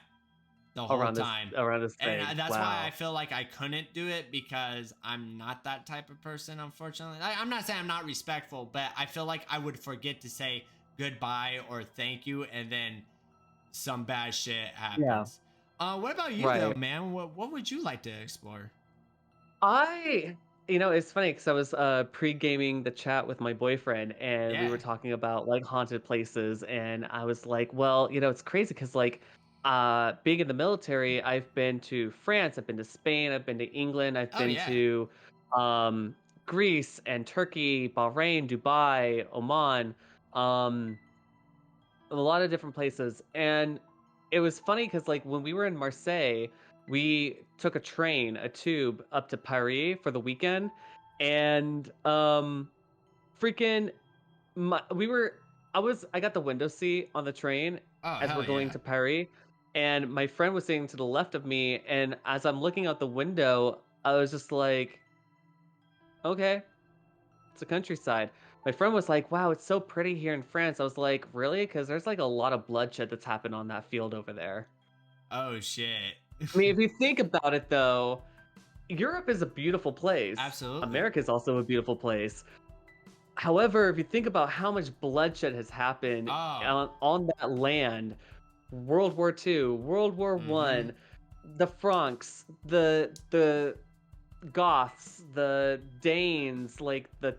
The whole time. Around this thing. And that's why I feel like I couldn't do it, because I'm not that type of person, unfortunately. I'm not saying I'm not respectful, but I feel like I would forget to say goodbye or thank you, and then some bad shit happens. What about you, though, man? What would you like to explore? You know, it's funny because I was pre-gaming the chat with my boyfriend, and we were talking about like haunted places, and I was like, well, you know, it's crazy because like being in the military, I've been to France, I've been to Spain, I've been to England, I've been to Greece and Turkey, Bahrain, Dubai, Oman, a lot of different places. And it was funny because like when we were in Marseille, we took a tube up to Paris for the weekend, and I got the window seat on the train as we're going to Paris, and my friend was sitting to the left of me, and as I'm looking out the window, I was just like, okay, it's a countryside. My friend was like, wow, it's so pretty here in France. I was like, really? Because there's like a lot of bloodshed that's happened on that field over there. Oh shit. I mean, if you think about it, though, Europe is a beautiful place. Absolutely. America is also a beautiful place. However, if you think about how much bloodshed has happened on that land, World War II, World War I, the Franks, the Goths, the Danes, like the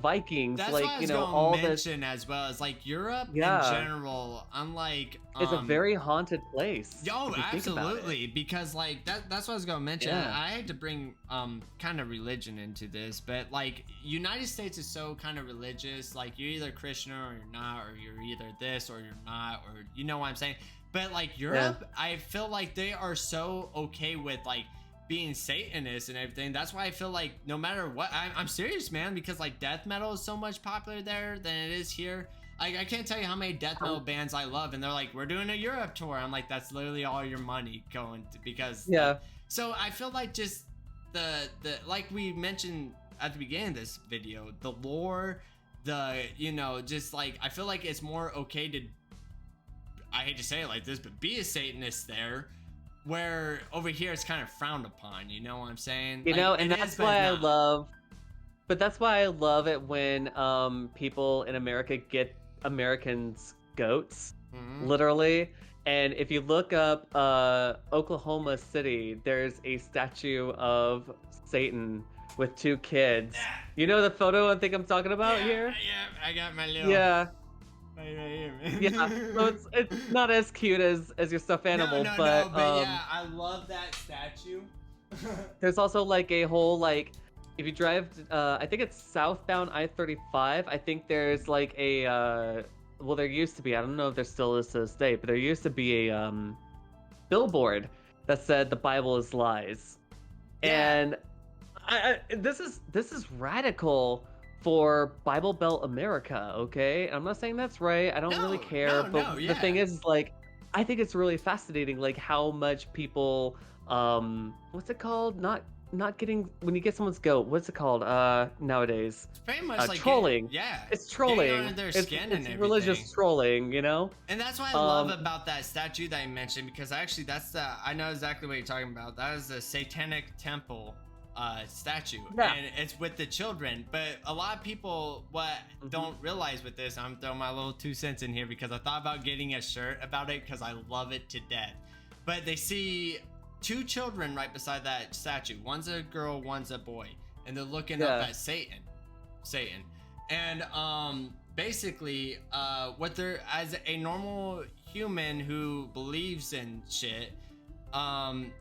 Vikings, that's like, what I was you know, gonna all mention as well. As like Europe in general, unlike it's a very haunted place. Oh, absolutely, because like that's what I was gonna mention. I had to bring kind of religion into this, but like United States is so kind of religious. Like you're either Christian or you're not, or you're either this or you're not, or you know what I'm saying. But like Europe, I feel like they are so okay with like being Satanist and everything. That's why I feel like no matter what, I'm serious, man, because like death metal is so much popular there than it is here. Like I can't tell you how many death metal bands I love, and they're like, we're doing a Europe tour. I'm like, that's literally all your money going to, because so I feel like just the like we mentioned at the beginning of this video, the lore, you know, just like I feel like it's more okay to, I hate to say it like this, but be a Satanist there, where over here it's kind of frowned upon, you know what I'm saying? You know, and that's why I love, but that's why I love it when people in America get Americans goats, literally. And if you look up Oklahoma City, there's a statue of Satan with 2 kids. You know the photo I think I'm talking about here? Yeah, I got my little... right here, Yeah, so man. it's not as cute as your stuffed No, animal, no, no, but but yeah, I love that statue. there's also like a whole like if you drive I think it's southbound I-35, I think there's like a well there used to be, I don't know if there still is to this day, but there used to be a billboard that said the Bible is lies. Yeah. And this is radical for Bible Belt America, okay? I'm not saying that's right. I don't really No, care, no, but no, the thing yeah. is like I think it's really fascinating like how much people what's it called? Not getting when you get someone's goat, what's it called nowadays? It's pretty much like getting, Trolling. yeah, It's getting under trolling. their It's skin and it's everything. religious trolling, you know? And that's what I love Um about that statue that you mentioned, because actually that's the, I know exactly what you're talking about. That is the Satanic Temple statue, yeah. and it's with the children. But a lot of people what Mhm. don't realize with this, I'm throwing my little 2 cents in here because I thought about getting a shirt about it because I love it to death. But they see two children right beside that statue. One's a girl, one's a boy, and they're looking up Yeah. at Satan, and basically what they're, as a normal human who believes in shit,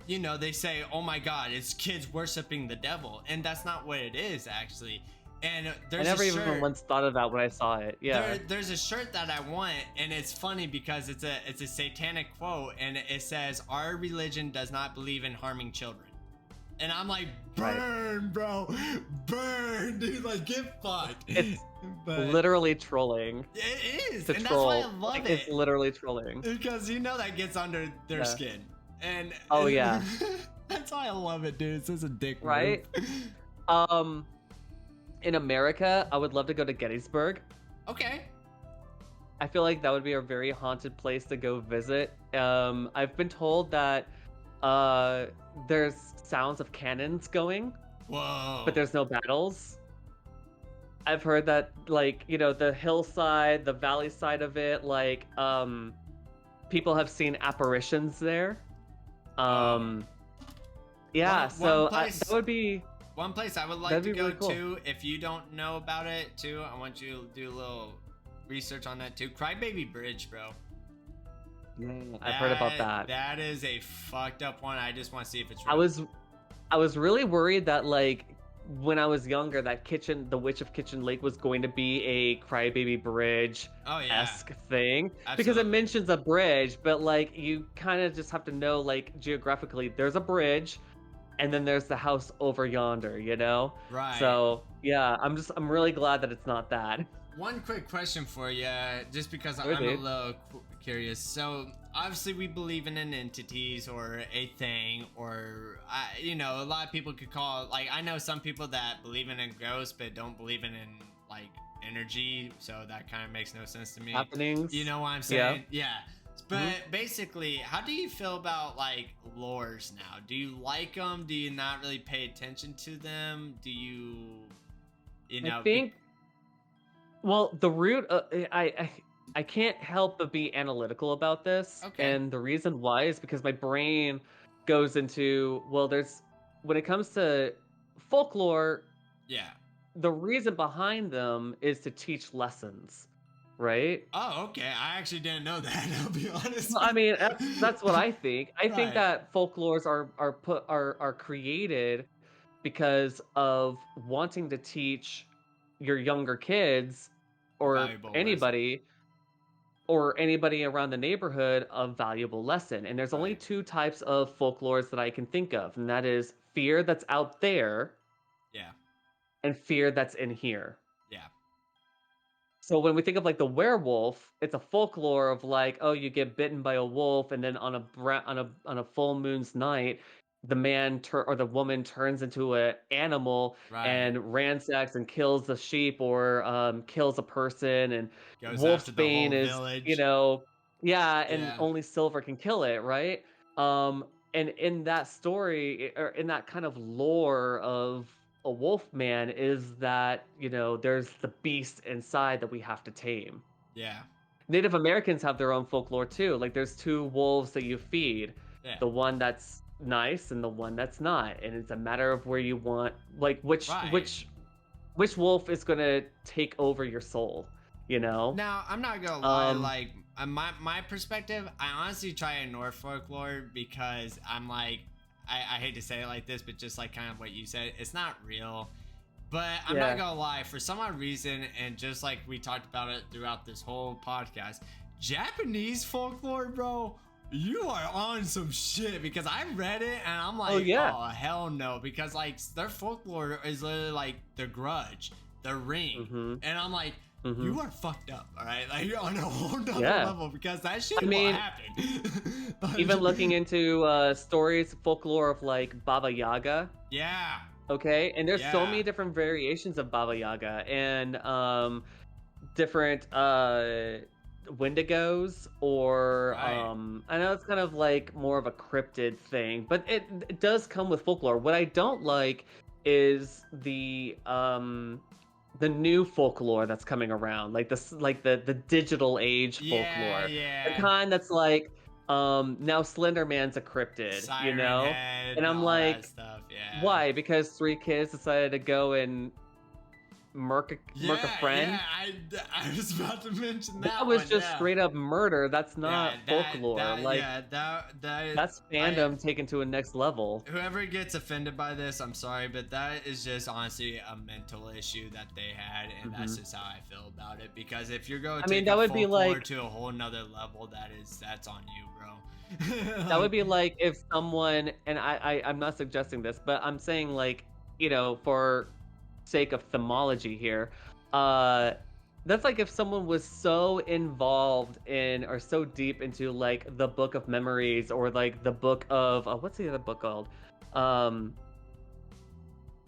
you know, they say, oh my god, it's kids worshiping the devil, and that's not what it is actually. And I there's never a even shirt, once thought of that when I saw it. Yeah. there's a shirt that I want, and it's funny because it's a satanic quote, and it says, our religion does not believe in harming children. And I'm like, Right. burn, bro, burn, dude, like get fucked. It's But literally trolling it is, to and troll. that's why I love Like, it, it's literally trolling. because you know that gets under their Yeah. skin, and Oh yeah. that's why I love it, dude. It's just a dick move. Right? Um, in America, I would love to go to Gettysburg. Okay. I feel like that would be a very haunted place to go visit. I've been told that there's sounds of cannons going, Whoa. but there's no battles. I've heard that, like, you know, the hillside, the valley side of it, like, people have seen apparitions there. Yeah, One so place- that would be. One place I would like That'd to be go really cool. to, if you don't know about it too, I want you to do a little research on that too. Crybaby Bridge, bro. Yeah, I've heard about that. That is a fucked up one. I just want to see if it's real. I was really worried that like when I was younger that the Witch of Kitchen Lake was going to be a Crybaby Bridge Oh yeah. esque thing because it Absolutely. mentions a bridge, but like you kind of just have to know like geographically there's a bridge, and then there's the house over yonder, you know. Right. So yeah, I'm really glad that it's not that. One quick question for you, just because Sure, I'm a dude. little curious. So obviously we believe in an entities or a thing, or you know, a lot of people could call it, like, I know some people that believe in a ghost but don't believe in like energy, so that kind of makes no sense to me. Happenings. You know what I'm saying? Yeah. But basically, how do you feel about like lores now? Do you like them? Do you not really pay attention to them? Do you know? I think. Well, the root. I can't help but be analytical about this, Okay. and the reason why is because my brain goes into there's when it comes to folklore, Yeah. the reason behind them is to teach lessons, right? Oh, okay. I actually didn't know that. I'll be honest. Well, I mean, that's what I think. I think Right. that folklores are created because of wanting to teach your younger kids or Valuable lesson. anybody around the neighborhood a valuable lesson. And there's only Right. two types of folklores that I can think of, and that is fear that's out there Yeah. and fear that's in here. Yeah. So when we think of like the werewolf, it's a folklore of like, oh, you get bitten by a wolf, and then on a full moon's night, the man or the woman turns into an animal Right. and ransacks and kills the sheep or kills a person. And Goes wolf's after the whole bane is, village. yeah, and Yeah. only silver can kill it, right? And in that story or in that kind of lore of a wolf man is that there's the beast inside that we have to tame. Yeah. Native Americans have their own folklore too. Like there's two wolves that you feed, Yeah. the one that's nice and the one that's not, and it's a matter of where you want, like which Right. which wolf is going to take over your soul. you know. Now, I'm not gonna lie, Um, like my perspective, I honestly try to ignore folklore because I'm like, I hate to say it like this, but just like kind of what you said, it's not real. But I'm not yeah. gonna lie, for some odd reason, and just like we talked about it throughout this whole podcast, Japanese folklore, bro, you are on some shit because I read it and I'm Oh like, yeah. oh hell no, because like their folklore is literally like The Grudge, The Ring, Mm-hmm. and I'm like, Mm-hmm. you are fucked up, all right? Like you're on a whole nother Yeah. level because that I shit will mean, happen. even looking into stories, folklore of like Baba Yaga. Yeah, Okay, and there's so yeah, many different variations of Baba Yaga and different Wendigos or right. I know it's kind of like more of a cryptid thing, but it does come with folklore. What I don't like is the new folklore that's coming around, like this like the digital age Yeah, folklore. The yeah. kind that's like now Slender Man's a cryptid, you Siren know? Head, And I'm all that like, stuff. Yeah. why? Because three kids decided to go and murk a Yeah, friend? yeah. I was about to mention That that was one. just Yeah. straight up murder. That's Yeah, not folklore. Like that that's I fandom taken to a next level. whoever gets offended by this, I'm sorry, but that is just honestly a mental issue that they had, and that's Mhm. just how I feel about it. Because if you're going I to mean, take that a would be folklore like to a whole nother level, that's on you, bro. that would Like, be like if someone, and I'm not suggesting this, but I'm saying like, for sake of themology here, uh that's like if someone was so involved in or so deep into like the Book of Memories or like the book of what's the other book called? Um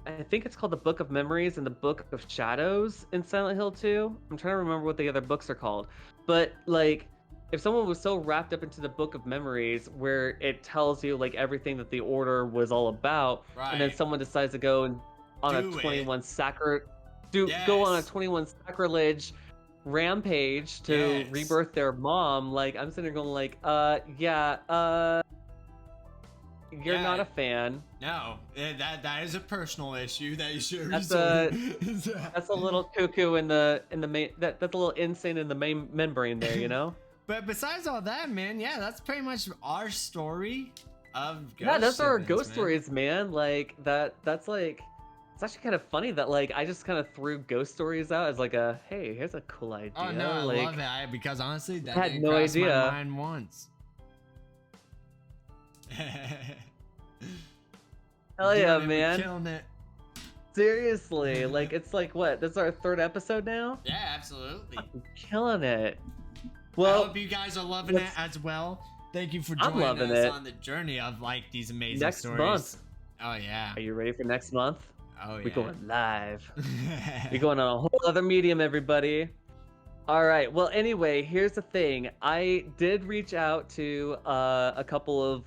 I think it's called the Book of Memories and the Book of Shadows in Silent Hill 2. I'm trying to remember what the other books are called. But like if someone was so wrapped up into the Book of Memories where it tells you like everything that the order was all about, and then right. someone decides to go and on a Do it. 21 sacri go on a Yes. 21 sacrilege rampage to Yes. rebirth their mom, like I'm sitting there going like, yeah, you're not Yeah. a fan. No, that is a personal issue that you should That's resort. a That's a little cuckoo in the main. That's a little insane in the main membrane there, you know. But besides all that, man, yeah, that's pretty much our story of Yeah, those ghost are our events, ghost man. stories, man. Like that. That's like. It's actually kind of funny that like I just kind of threw ghost stories out as like a hey, here's a cool Oh no, idea. I Like love it because honestly, that I had didn't no cross my idea. mind once. Hell yeah, Doing it, we're man. killing it. Seriously, like it's like what? This is our third episode now. Yeah, absolutely. I'm killing it. I Well, hope you guys are loving it let's- as well. Thank you for I'm joining loving us it. on the journey of like these amazing Next stories. month. Oh yeah. Are you ready for next month? Oh yeah. We're going live. You're going on a whole other medium, everybody. All right. Well, anyway, here's the thing. I did reach out to a couple of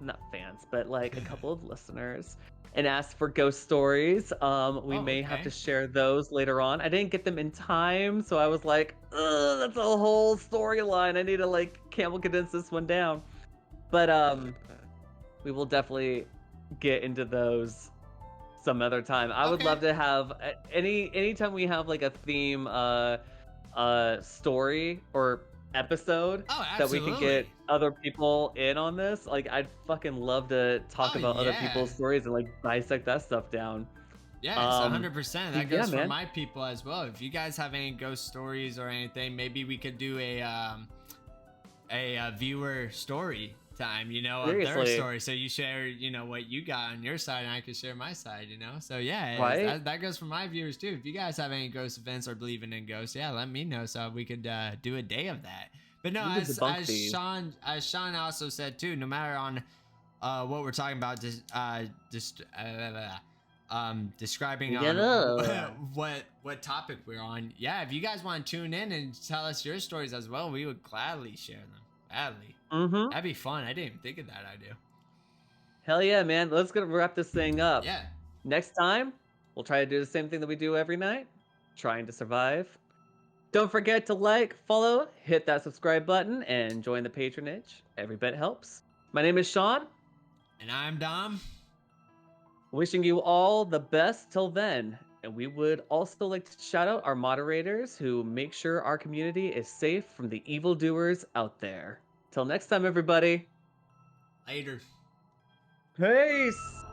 not fans, but like a couple of listeners and asked for ghost stories. We Oh, may have okay. to share those later on. I didn't get them in time, so I was like, ugh, that's a whole storyline. I need to like camel condense this one down. But we will definitely get into those some other time. I would Okay. love to have anytime we have like a theme story or episode Oh, that we absolutely. can get other people in on this. Like I'd fucking love to talk Oh, about other yeah. people's stories and like dissect that stuff down. Yes, Um, 100%. yeah, That goes for man. my people as well. If you guys have any ghost stories or anything, maybe we could do a viewer story time, of their Seriously. story. So you share, what you got on your side, and I can share my side. So yeah, Right? that goes for my viewers too. If you guys have any ghost events or believing in ghosts, yeah, let me know so we could do a day of that. But no, We can debunk as these. Sean also said too, no matter on what we're talking about, describing on Yeah. what topic we're on. Yeah, if you guys want to tune in and tell us your stories as well, we would gladly share them. Gladly. Mm-hmm. That'd be fun. I didn't even think of that idea. Hell yeah, man. Let's go wrap this thing up. Yeah. Next time, we'll try to do the same thing that we do every night, trying to survive. Don't forget to like, follow, hit that subscribe button, and join the patronage. Every bit helps. My name is Sean. And I'm Dom. Wishing you all the best till then. And we would also like to shout out our moderators who make sure our community is safe from the evildoers out there. Till next time, everybody. Later. Peace!